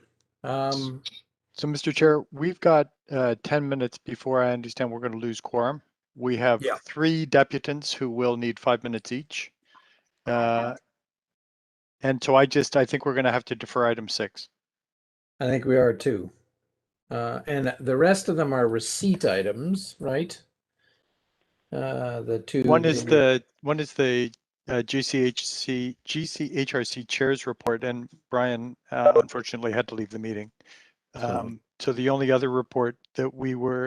So, Mr. Chair, we've got 10 minutes before I understand we're going to lose quorum. We have 3 deputants who will need 5 minutes each. And so I think we're going to have to defer item 6. I think we are too. And the rest of them are receipt items, right? The two. One is the GCHRC chairs report, and Brian unfortunately had to leave the meeting. So the only other report that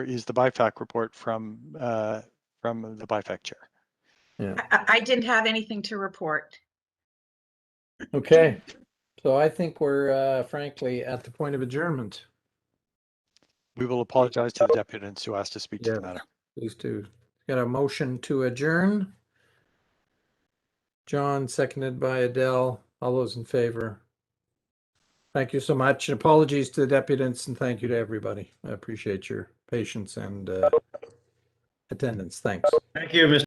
is the BIFAC report from the BIFAC chair. Yeah. I didn't have anything to report. Okay. So I think we're frankly at the point of adjournment. We will apologize to the deputants who asked to speak to the matter. Please do. Got a motion to adjourn. John, seconded by Adele. All those in favor. Thank you so much. And apologies to the deputants, and thank you to everybody. I appreciate your patience and attendance. Thanks. Thank you, Mr.